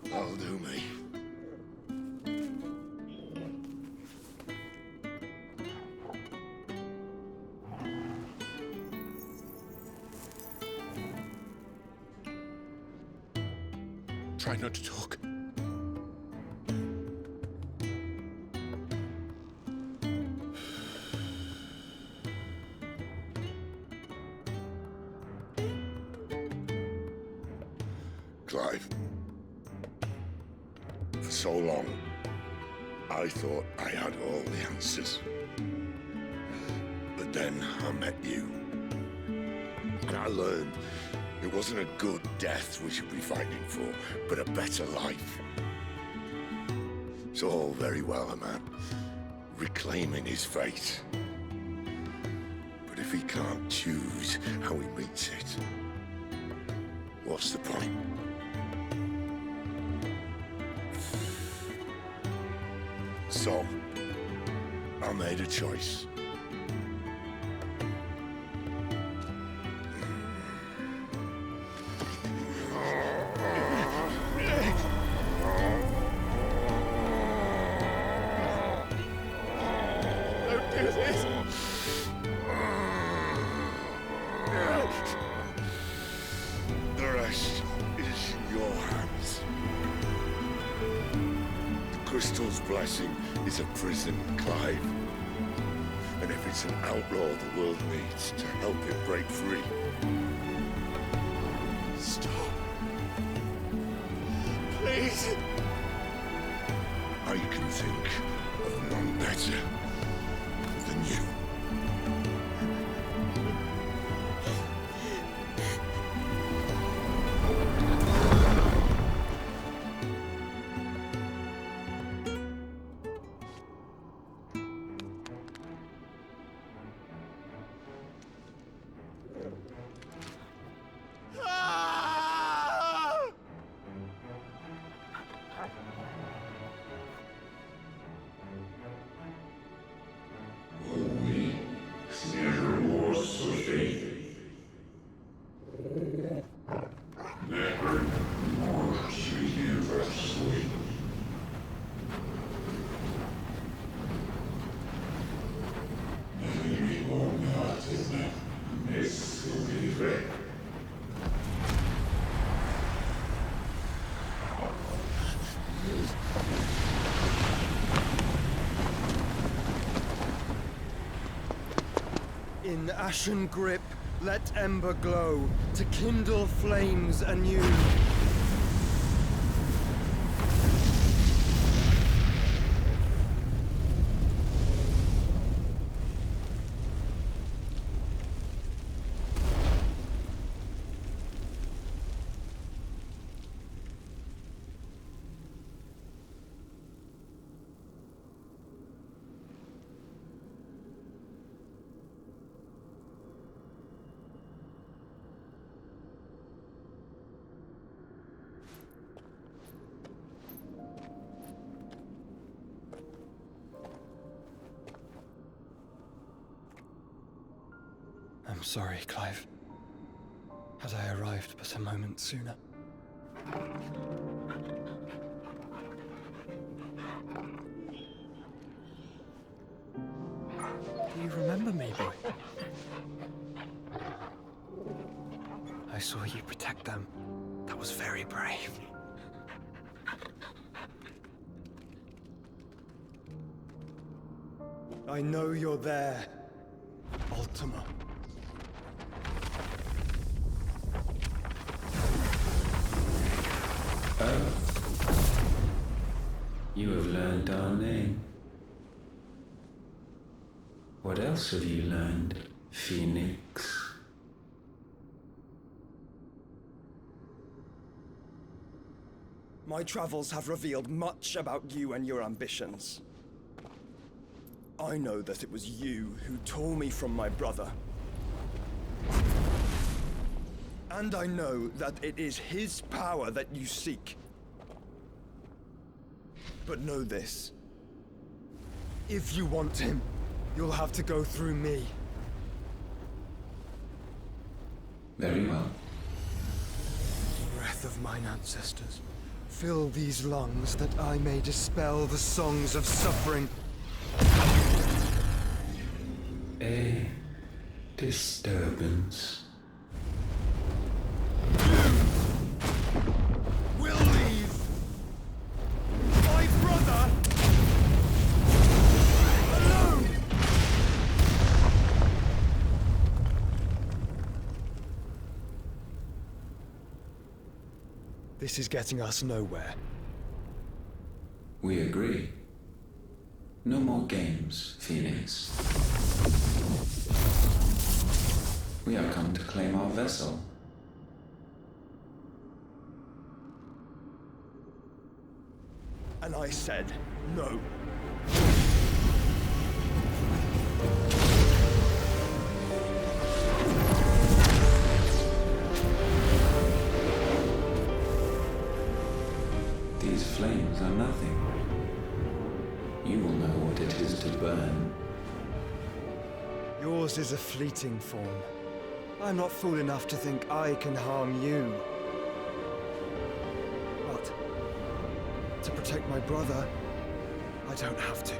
That'll do me. Try not to talk. Clive. For so long, I thought I had all the answers. But then I met you. And I learned it wasn't a good death we should be fighting for, but a better life. It's all very well, a man reclaiming his fate. But if he can't choose how he meets it, what's the point? So, I made a choice. Don't do this! The rest is in your hands. The Crystal's blessing is a prison, Clive. And if it's an outlaw the world needs to help it break free... Stop. Please. I can think of none better than you. We In ashen grip, let ember glow, to kindle flames anew. I'm sorry, Clive. Had I arrived but a moment sooner. Do you remember me, boy? I saw you protect them. That was very brave. I know you're there, Ultima. Oh. You have learned our name. What else have you learned, Phoenix? My travels have revealed much about you and your ambitions. I know that it was you who tore me from my brother. And I know that it is his power that you seek. But know this. If you want him, you'll have to go through me. Very well. Breath of mine ancestors, fill these lungs that I may dispel the songs of suffering. A disturbance. Will leave my brother alone. This is getting us nowhere. We agree. No more games, Phoenix. We have come to claim our vessel. And I said no. These flames are nothing. You will know what it is to burn. Yours is a fleeting form. I'm not fool enough to think I can harm you. But to protect my brother, I don't have to.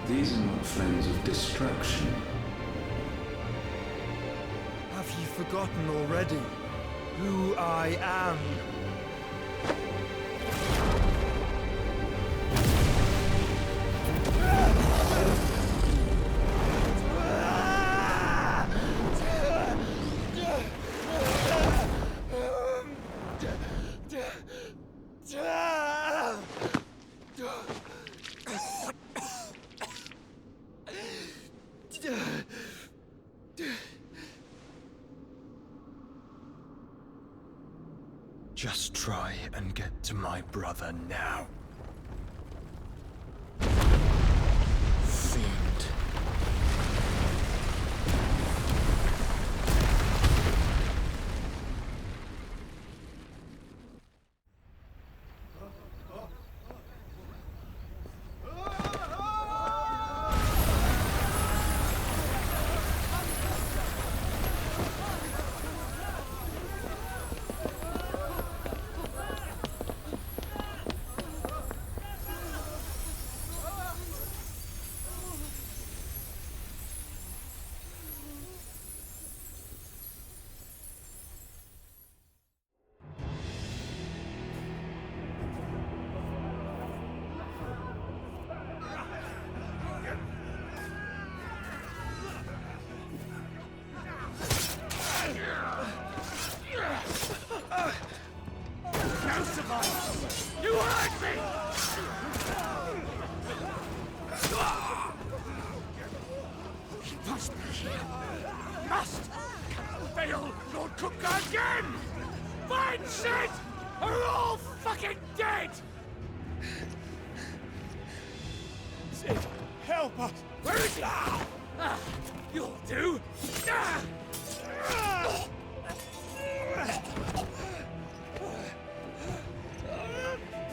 These are not flames of destruction. Have you forgotten already who I am? Just try and get to my brother now. Fiend. cook again! Find Sid! Or we're all fucking dead! Sid, help us! Where is he? You'll do!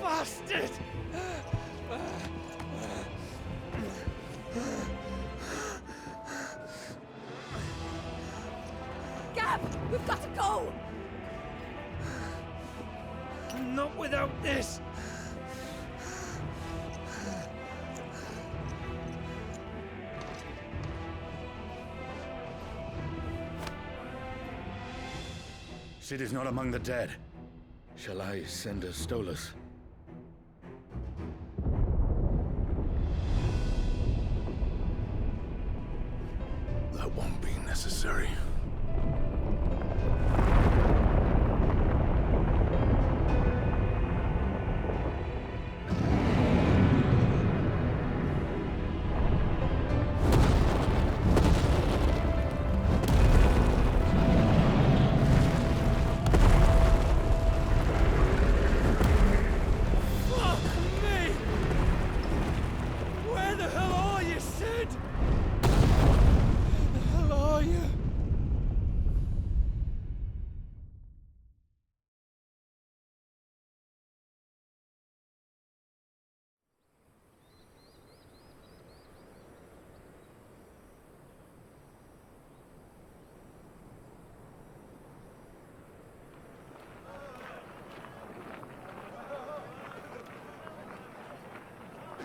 Bastard! Gab, we've got to go! Not without this! Sid is not among the dead. Shall I send a Stolas? That won't be necessary. Fuck me! Where the hell are you, Sid? Where the hell are you?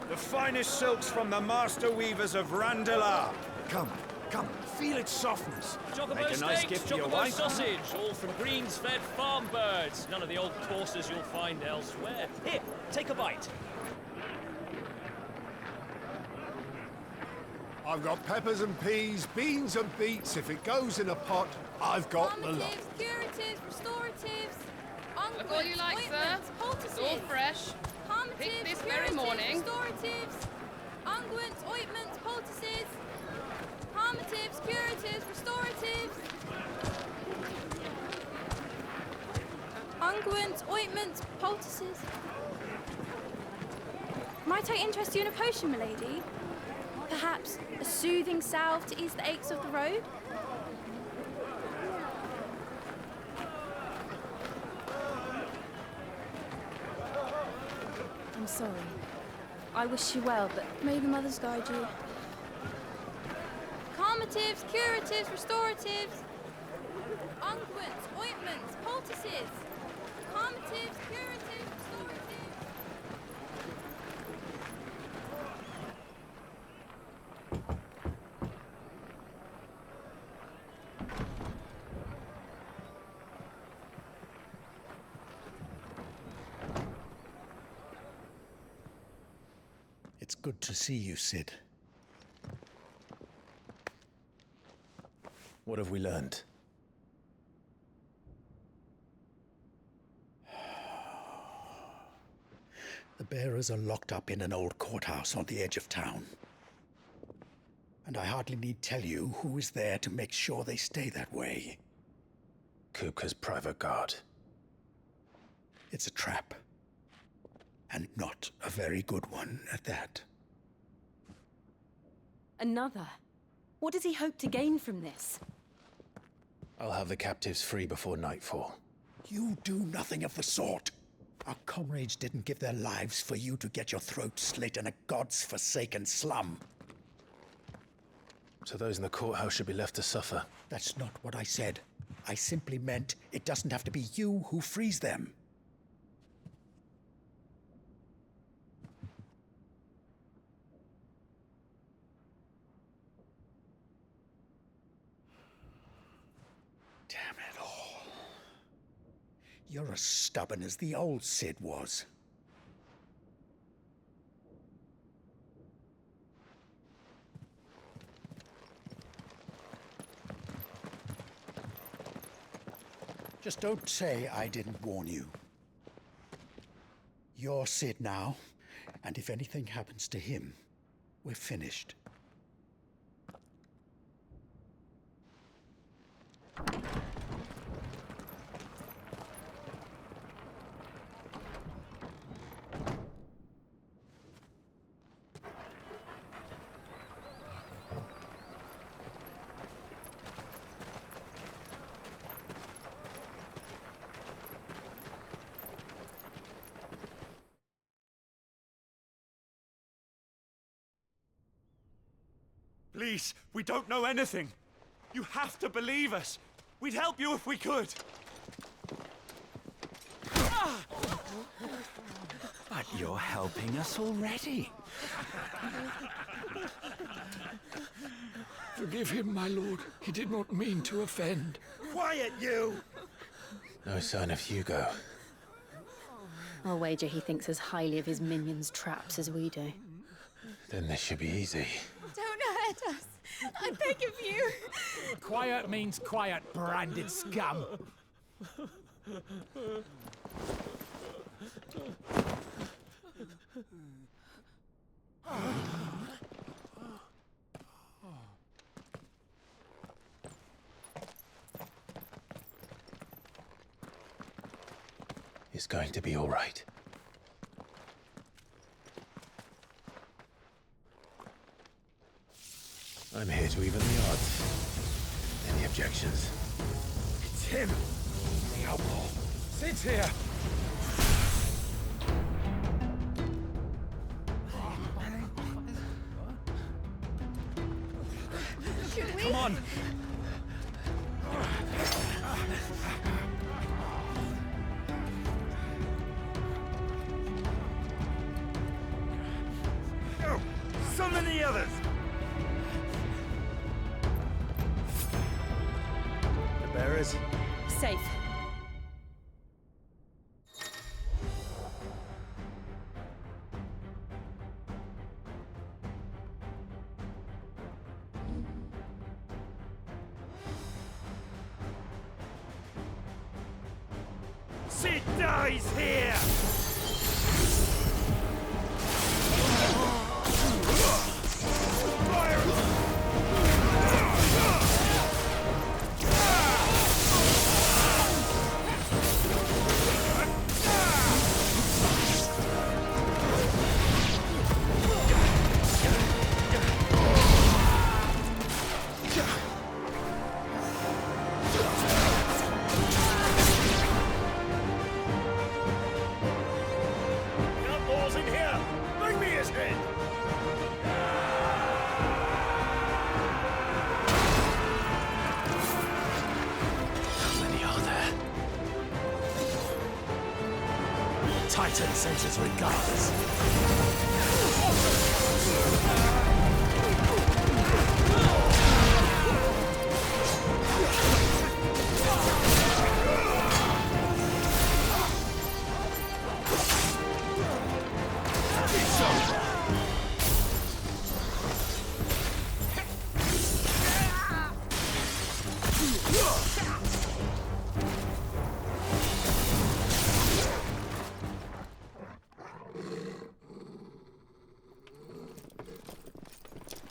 The finest silks from the master weavers of Randalar. Come, feel its softness. Chocobo Make a nice steaks, gift for your chocobo wife. sausage, all from greens-fed farm birds. None of the old courses you'll find elsewhere. Here, take a bite. I've got peppers and peas, beans and beets. If it goes in a pot, I've got the lot. Curatives, restoratives, Look all you like, sir. It's all fresh. Picked this very morning. restoratives, unguents, ointments, poultices, harmatives, curatives, restoratives, unguents, ointments, poultices. Might I interest you in a potion, milady? Perhaps a soothing salve to ease the aches of the road? I'm sorry. I wish you well, but may the mothers guide you. Calmatives, curatives, restoratives, unguents, ointments, poultices. Calmatives, curatives, restoratives. It's good to see you, Sid. What have we learned? The bearers are locked up in an old courthouse on the edge of town. And I hardly need tell you who is there to make sure they stay that way. Kupka's private guard. It's a trap. And not a very good one at that. Another? What does he hope to gain from this? I'll have the captives free before nightfall. You do nothing of the sort. Our comrades didn't give their lives for you to get your throat slit in a god's forsaken slum. So those in the courthouse should be left to suffer. That's not what I said. I simply meant it doesn't have to be you who frees them. Damn it all. You're as stubborn as the old Sid was. Just don't say I didn't warn you. You're Sid now, and if anything happens to him, we're finished. Please, we don't know anything. You have to believe us. We'd help you if we could. But you're helping us already. Forgive him, my lord. He did not mean to offend. Quiet, you! No sign of Hugo. I'll wager he thinks as highly of his minions' traps as we do. Then this should be easy. Don't hurt us. I beg of you. Quiet means quiet, branded scum. It's going to be all right. I'm here to even the odds. Any objections? It's him, the outlaw. Sit here. Should we? Come on! Go! Summon the others! The bearers? Safe. Sid dies here! Titan sends his regards.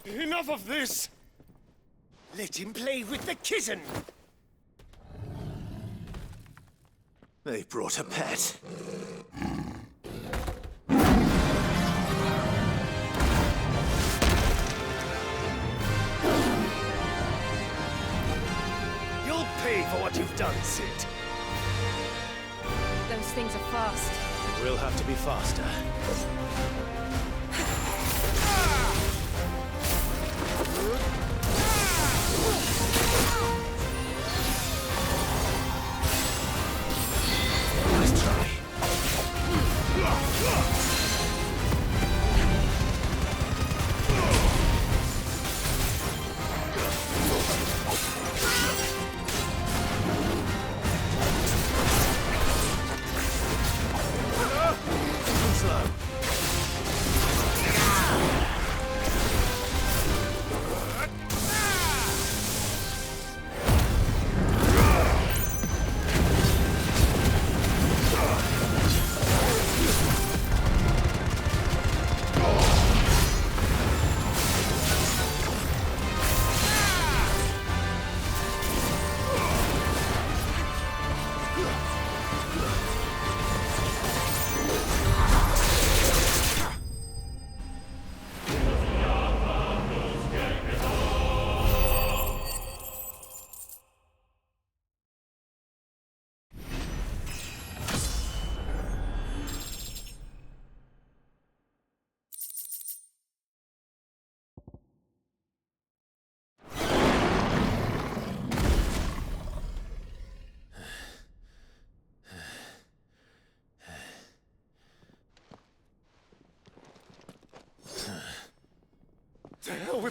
Enough of this! Let him play with the kitten! They brought a pet. You'll pay for what you've done, Sid. Those things are fast. We'll have to be faster. Let's try. Slow.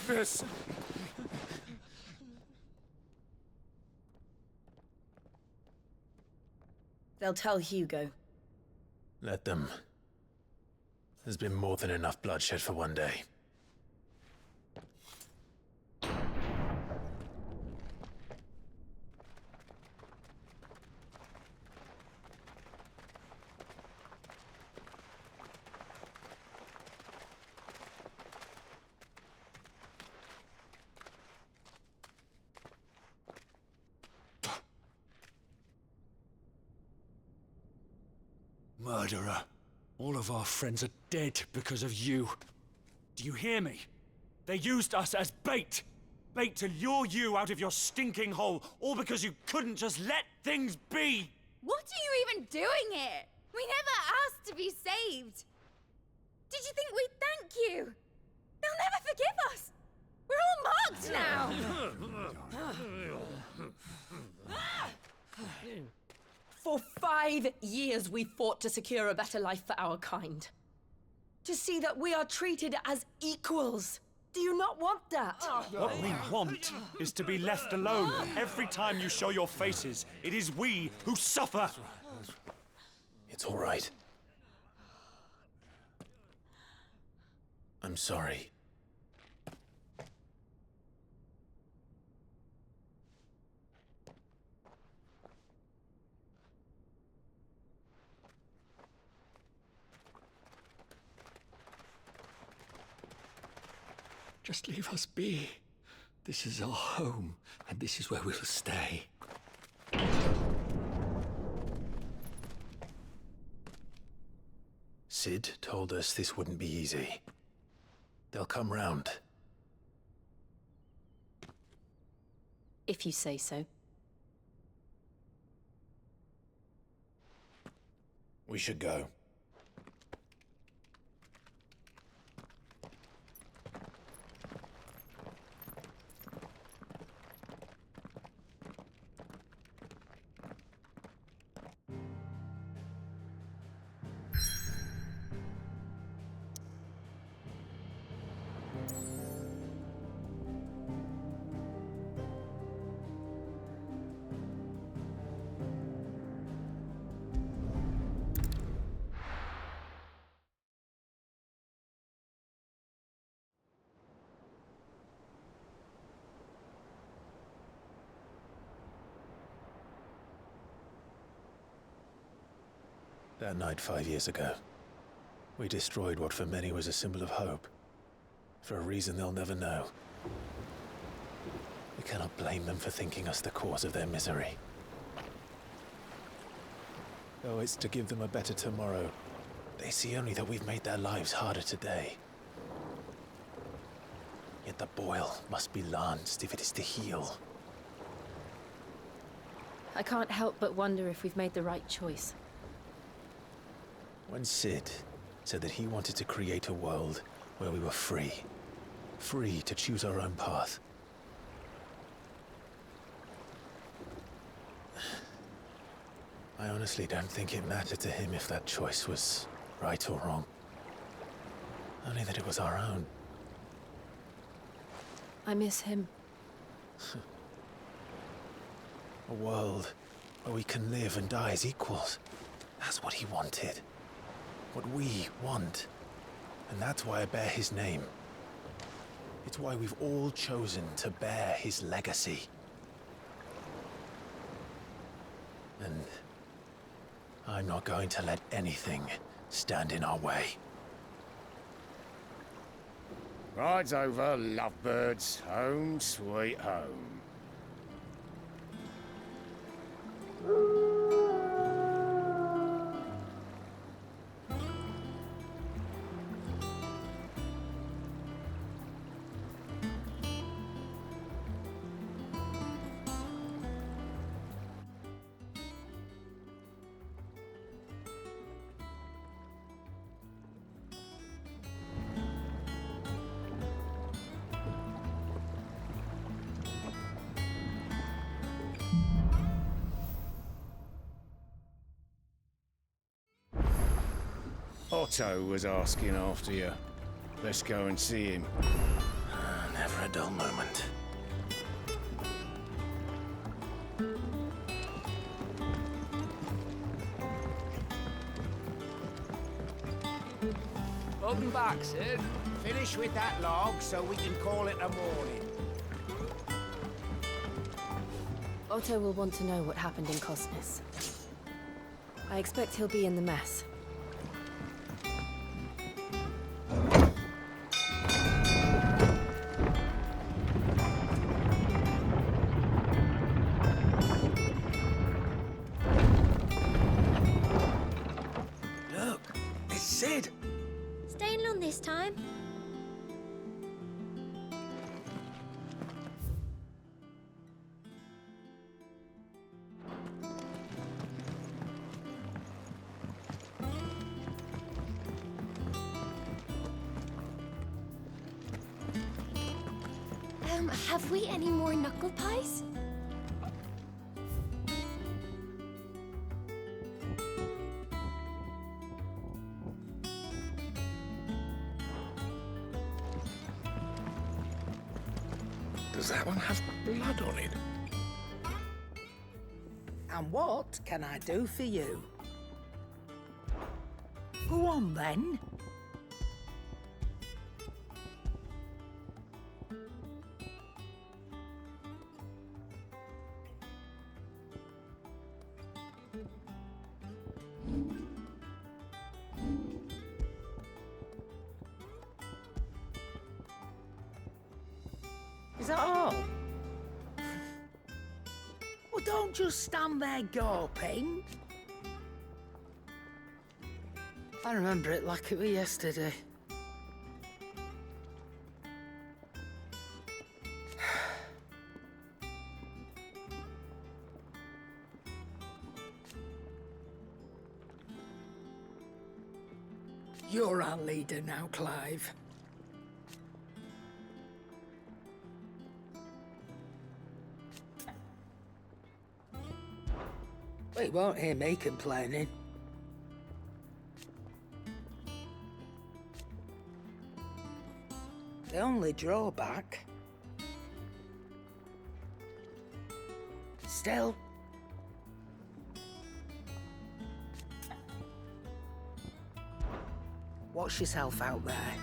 with this! They'll tell Hugo. Let them. There's been more than enough bloodshed for one day. Murderer. All of our friends are dead because of you. Do you hear me? They used us as bait. Bait to lure you out of your stinking hole, all because you couldn't just let things be. What are you even doing here? We never asked to be saved. Did you think we'd thank you? They'll never forgive us. We're all marked now. For 5 years we fought to secure a better life for our kind. To see that we are treated as equals. Do you not want that? What we want is to be left alone. Every time you show your faces, it is we who suffer. It's all right. I'm sorry. Just leave us be. This is our home, and this is where we'll stay. Sid told us this wouldn't be easy. They'll come round. If you say so. We should go. That night 5 years ago, we destroyed what for many was a symbol of hope. For a reason they'll never know. We cannot blame them for thinking us the cause of their misery. Though it's to give them a better tomorrow, they see only that we've made their lives harder today. Yet the boil must be lanced if it is to heal. I can't help but wonder if we've made the right choice. When Sid said that he wanted to create a world where we were free. Free to choose our own path. I honestly don't think it mattered to him if that choice was right or wrong. Only that it was our own. I miss him. A world where we can live and die as equals. That's what he wanted. What we want. And that's why I bear his name. It's why we've all chosen to bear his legacy. And I'm not going to let anything stand in our way. Ride's over, lovebirds. Home sweet home. Otto was asking after you. Let's go and see him. Never a dull moment. Welcome back, Sid. Finish with that log so we can call it a morning. Otto will want to know what happened in Cosmos. I expect he'll be in the mess. Look, it's Sid. Staying long this time? Have we any more knuckle pies? Does that one have blood on it? And what can I do for you? Go on then. Is that all? Well, don't just stand there gawping. I remember it like it was yesterday. You're our leader now, Clive. Well, you won't hear me complaining. The only drawback... Still... Watch yourself out there.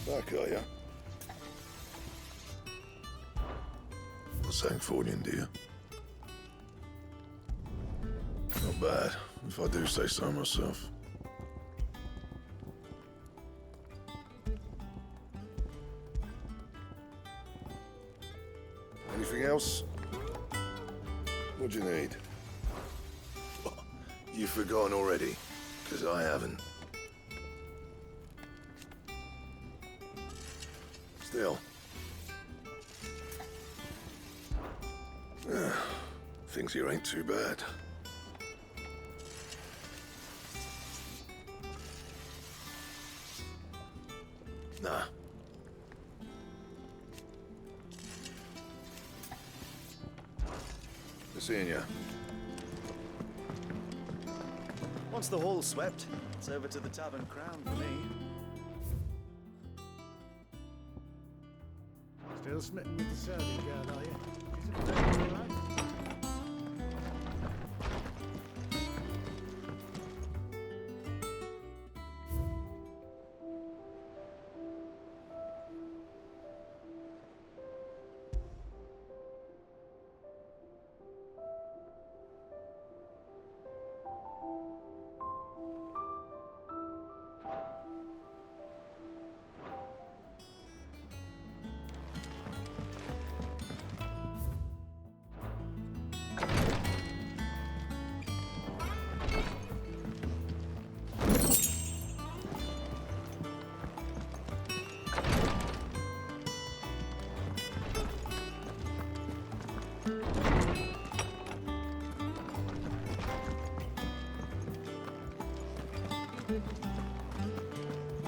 Back, are ya? St. Fornian, do you? Not bad, if I do say so myself. Anything else? What do you need? You've forgotten already, because I haven't. Still. Things here ain't too bad. Nah. Good seeing ya. Once the hall's swept, it's over to the Tavern Crown for me. Still smitten with the serving girl, are you? Is it all right?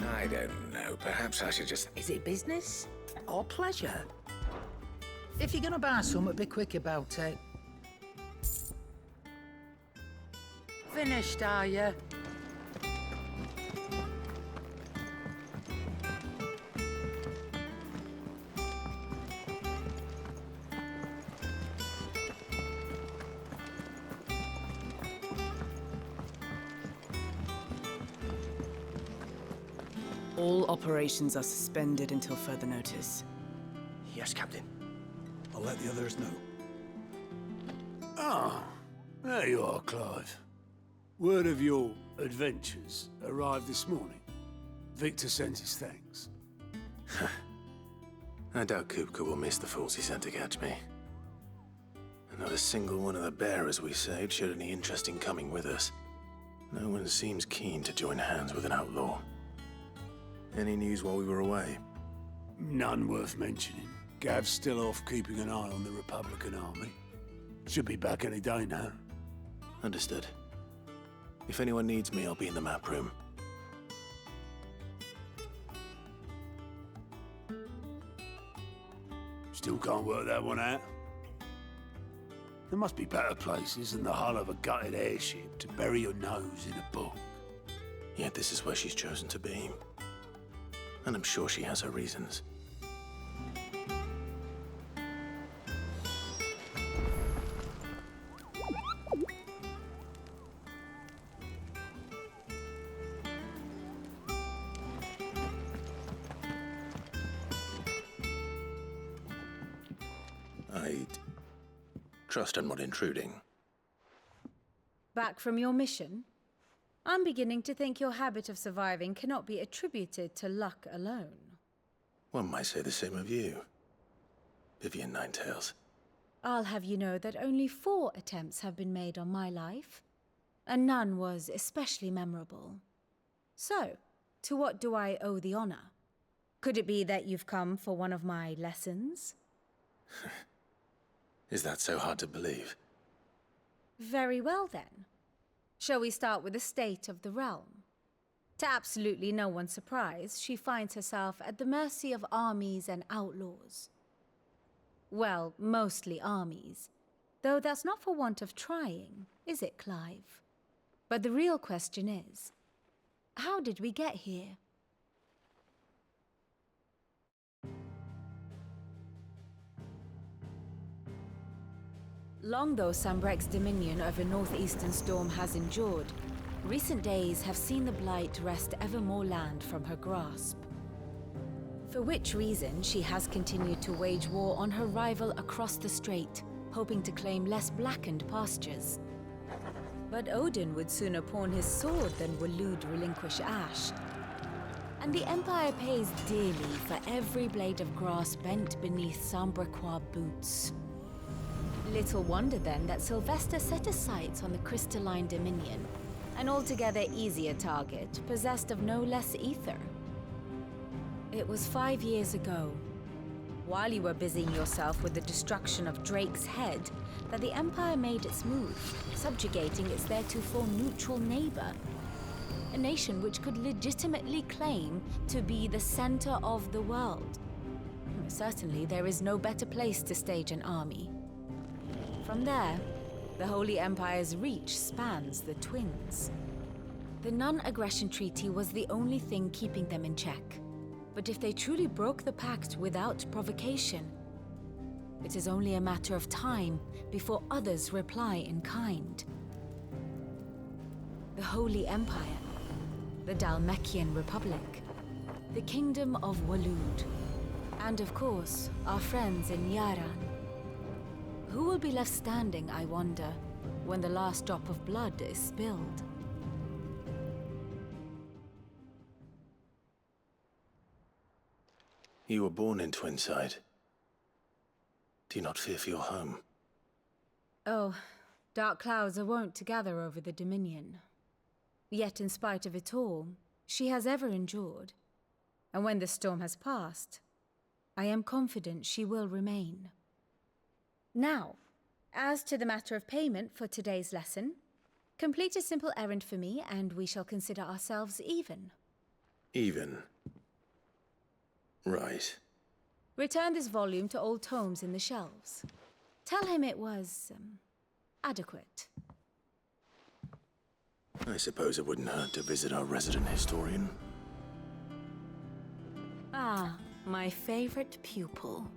I don't know. Perhaps I should just... Is it business or pleasure? If you're gonna buy something, be quick about it. Finished, are you? All operations are suspended until further notice. Yes, Captain. I'll let the others know. Ah, there you are, Clive. Word of your adventures arrived this morning. Victor sends his thanks. I doubt Kupka will miss the fools he sent to catch me. And not a single one of the bearers we saved showed any interest in coming with us. No one seems keen to join hands with an outlaw. Any news while we were away? None worth mentioning. Gav's still off keeping an eye on the Republican army. Should be back any day now. Understood. If anyone needs me, I'll be in the map room. Still can't work that one out. There must be better places than the hull of a gutted airship to bury your nose in a book. Yet this is where she's chosen to be. And I'm sure she has her reasons. I'd trust I'm not intruding. Back from your mission? I'm beginning to think your habit of surviving cannot be attributed to luck alone. One might say the same of you, Vivian Ninetails. I'll have you know that only 4 attempts have been made on my life, and none was especially memorable. So, to what do I owe the honor? Could it be that you've come for one of my lessons? Is that so hard to believe? Very well then. Shall we start with the state of the realm? To absolutely no one's surprise, she finds herself at the mercy of armies and outlaws. Well, mostly armies. Though that's not for want of trying, is it, Clive? But the real question is, how did we get here? Long though Sambrek's dominion over northeastern Storm has endured, recent days have seen the Blight wrest ever more land from her grasp. For which reason, she has continued to wage war on her rival across the strait, hoping to claim less blackened pastures. But Odin would sooner pawn his sword than Waloed relinquish Ash. And the Empire pays dearly for every blade of grass bent beneath Sambrequois boots. Little wonder then that Sylvester set his sights on the crystalline dominion, an altogether easier target, possessed of no less ether. It was 5 years ago, while you were busying yourself with the destruction of Drake's head, that the Empire made its move, subjugating its theretofore neutral neighbor, a nation which could legitimately claim to be the center of the world. Certainly, there is no better place to stage an army. From there, the Holy Empire's reach spans the Twins. The non-aggression treaty was the only thing keeping them in check. But if they truly broke the pact without provocation, it is only a matter of time before others reply in kind. The Holy Empire, the Dalmekian Republic, the Kingdom of Waloed, and of course, our friends in Yaran. Who will be left standing, I wonder, when the last drop of blood is spilled? You were born in Twinside. Do you not fear for your home? Oh, dark clouds are wont to gather over the Dominion. Yet in spite of it all, she has ever endured. And when the storm has passed, I am confident she will remain. Now, as to the matter of payment for today's lesson, complete a simple errand for me and we shall consider ourselves even. Even? Right. Return this volume to old tomes in the shelves. Tell him it was, adequate. I suppose it wouldn't hurt to visit our resident historian. Ah, my favorite pupil.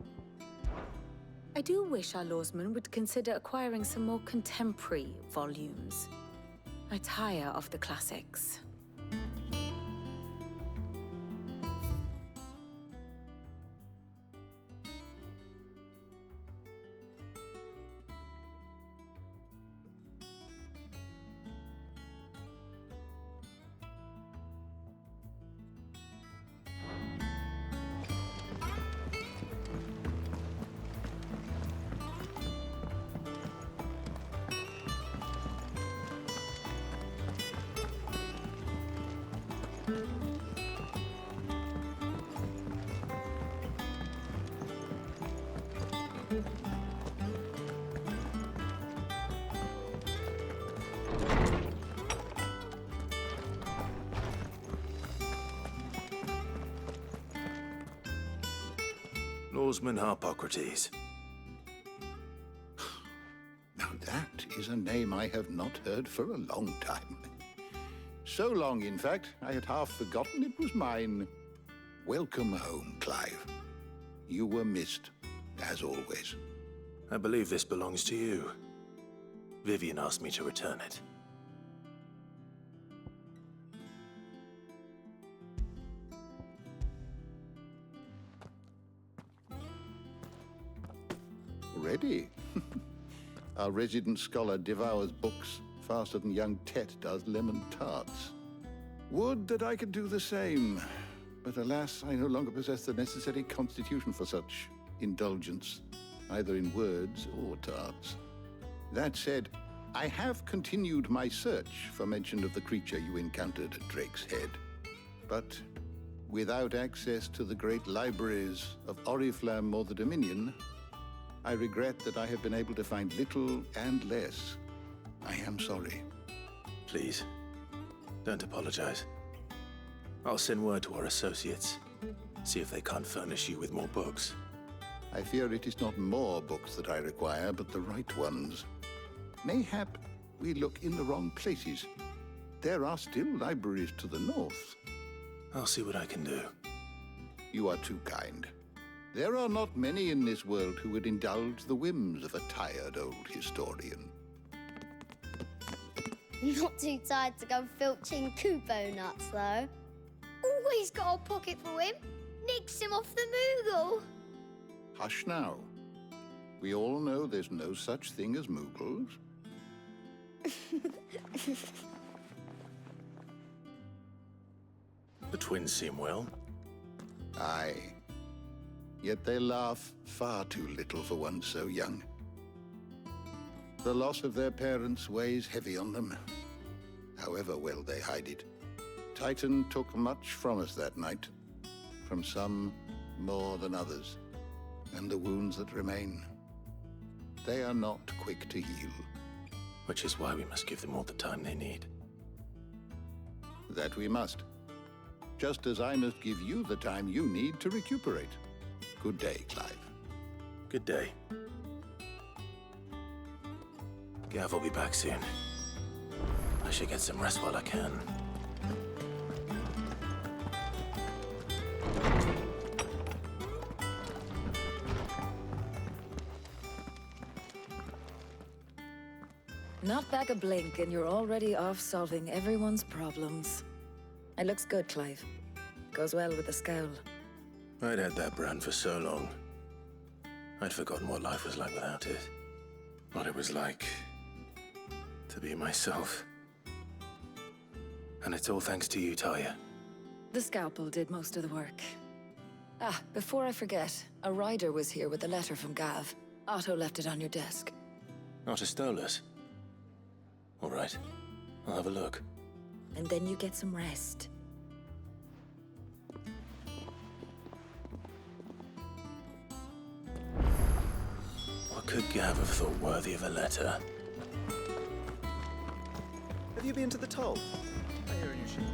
I do wish our lawsman would consider acquiring some more contemporary volumes. I tire of the classics. Lawsman Harpocrates. Now that is a name I have not heard for a long time. So long, in fact, I had half forgotten it was mine. Welcome home, Clive. You were missed, as always. I believe this belongs to you. Vivian asked me to return it. Ready? Our resident scholar devours books faster than young Tet does lemon tarts. Would that I could do the same, but alas, I no longer possess the necessary constitution for such indulgence, either in words or tarts. That said, I have continued my search for mention of the creature you encountered at Drake's Head. But without access to the great libraries of Oriflamme or the Dominion, I regret that I have been able to find little and less. I am sorry. Please, don't apologize. I'll send word to our associates. See if they can't furnish you with more books. I fear it is not more books that I require, but the right ones. Mayhap we look in the wrong places. There are still libraries to the north. I'll see what I can do. You are too kind. There are not many in this world who would indulge the whims of a tired old historian. Not too tired to go filching Kupo nuts, though. Always got a pocket for him. Nicks him off the Moogle. Hush now. We all know there's no such thing as Moogles. The twins seem well. Aye. Yet they laugh far too little for one so young. The loss of their parents weighs heavy on them, however well they hide it. Titan took much from us that night, from some more than others, and the wounds that remain, they are not quick to heal. Which is why we must give them all the time they need. That we must. Just as I must give you the time you need to recuperate. Good day, Clive. Good day. Gav will be back soon. I should get some rest while I can. Not back a blink and you're already off solving everyone's problems. It looks good, Clive. Goes well with the scowl. I'd had that brand for so long. I'd forgotten what life was like without it. What it was like to be myself. And it's all thanks to you, Talia. The scalpel did most of the work. Ah, before I forget, a rider was here with a letter from Gav. Otto left it on your desk. Not a stolus. All right, I'll have a look. And then you get some rest. What could Gav have thought worthy of a letter? Have you been to the toll? I hear you should.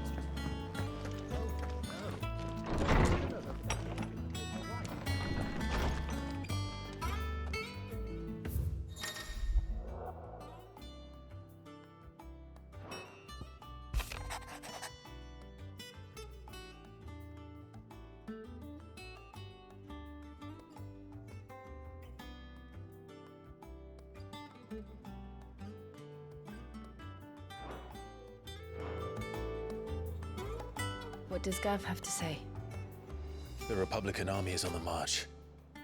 What does Gav have to say? The Republican army is on the march,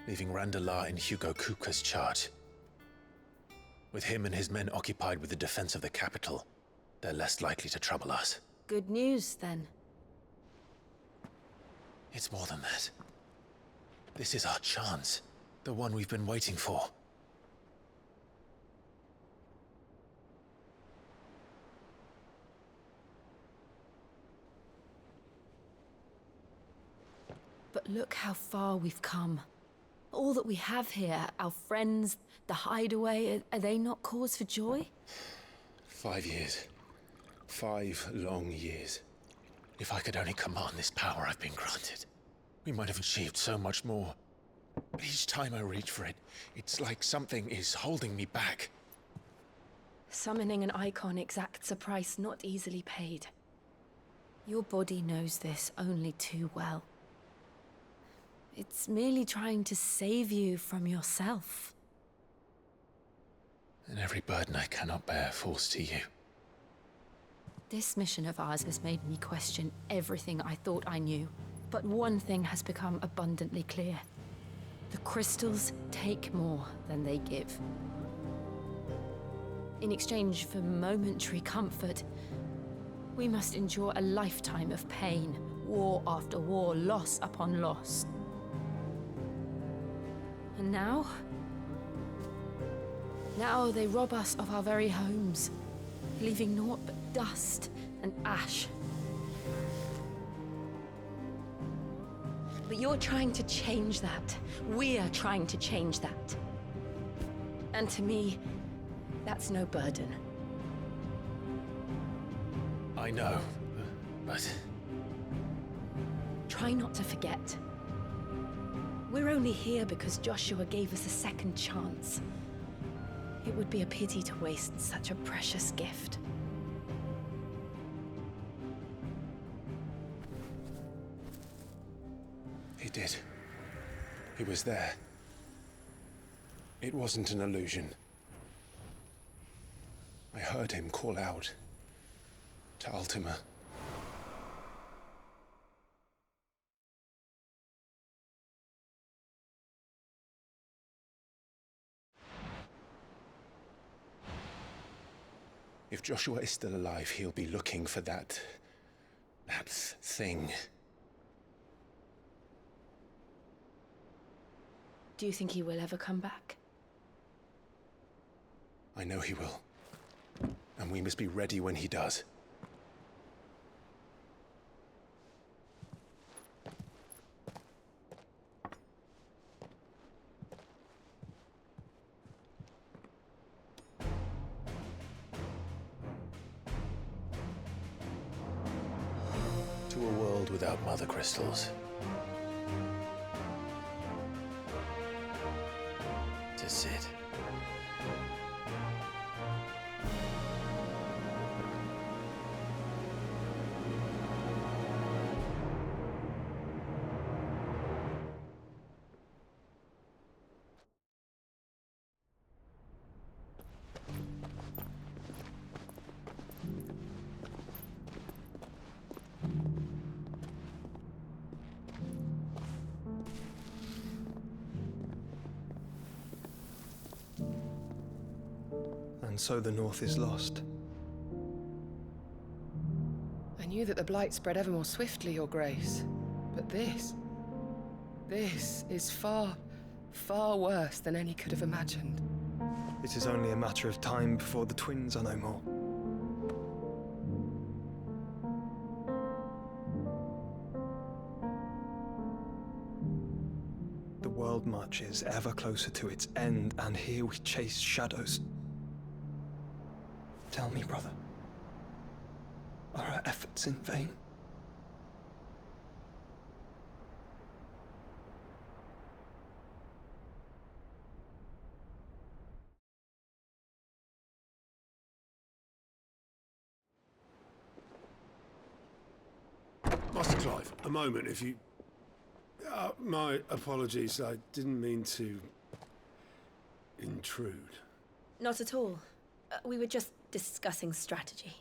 leaving Randalar in Hugo Kupka's charge. With him and his men occupied with the defense of the capital, they're less likely to trouble us. Good news, then. It's more than that. This is our chance, the one we've been waiting for. But look how far we've come. All that we have here, our friends, the hideaway, are they not cause for joy? 5 years. 5 long years. If I could only command this power I've been granted, we might have achieved so much more. But each time I reach for it, it's like something is holding me back. Summoning an icon exacts a price not easily paid. Your body knows this only too well. It's merely trying to save you from yourself. And every burden I cannot bear falls to you. This mission of ours has made me question everything I thought I knew. But one thing has become abundantly clear. The crystals take more than they give. In exchange for momentary comfort, we must endure a lifetime of pain, war after war, loss upon loss. And now they rob us of our very homes, leaving naught but dust and ash. But you're trying to change that. We're trying to change that. And to me, that's no burden. I know, but... Try not to forget. We're only here because Joshua gave us a second chance. It would be a pity to waste such a precious gift. He did. He was there. It wasn't an illusion. I heard him call out to Ultima. If Joshua is still alive, he'll be looking for that thing. Do you think he will ever come back? I know he will. And we must be ready when he does. To a world without mother crystals. To Sid. And so the North is lost. I knew that the Blight spread ever more swiftly, Your Grace. But this is far, far worse than any could have imagined. It is only a matter of time before the twins are no more. The world marches ever closer to its end, and here we chase shadows. Tell me, brother, are our efforts in vain? Master Clive, a moment, if you... my apologies, I didn't mean to... intrude. Not at all. We were just discussing strategy.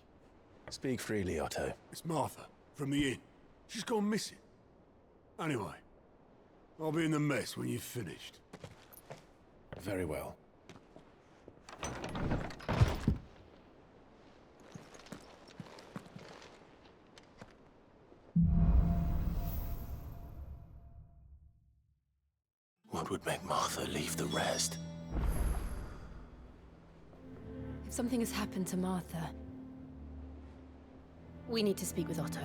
Speak freely, Otto. It's Martha, from the inn. She's gone missing. Anyway, I'll be in the mess when you've finished. Very well. What would make Martha leave the rest? If something has happened to Martha, we need to speak with Otto.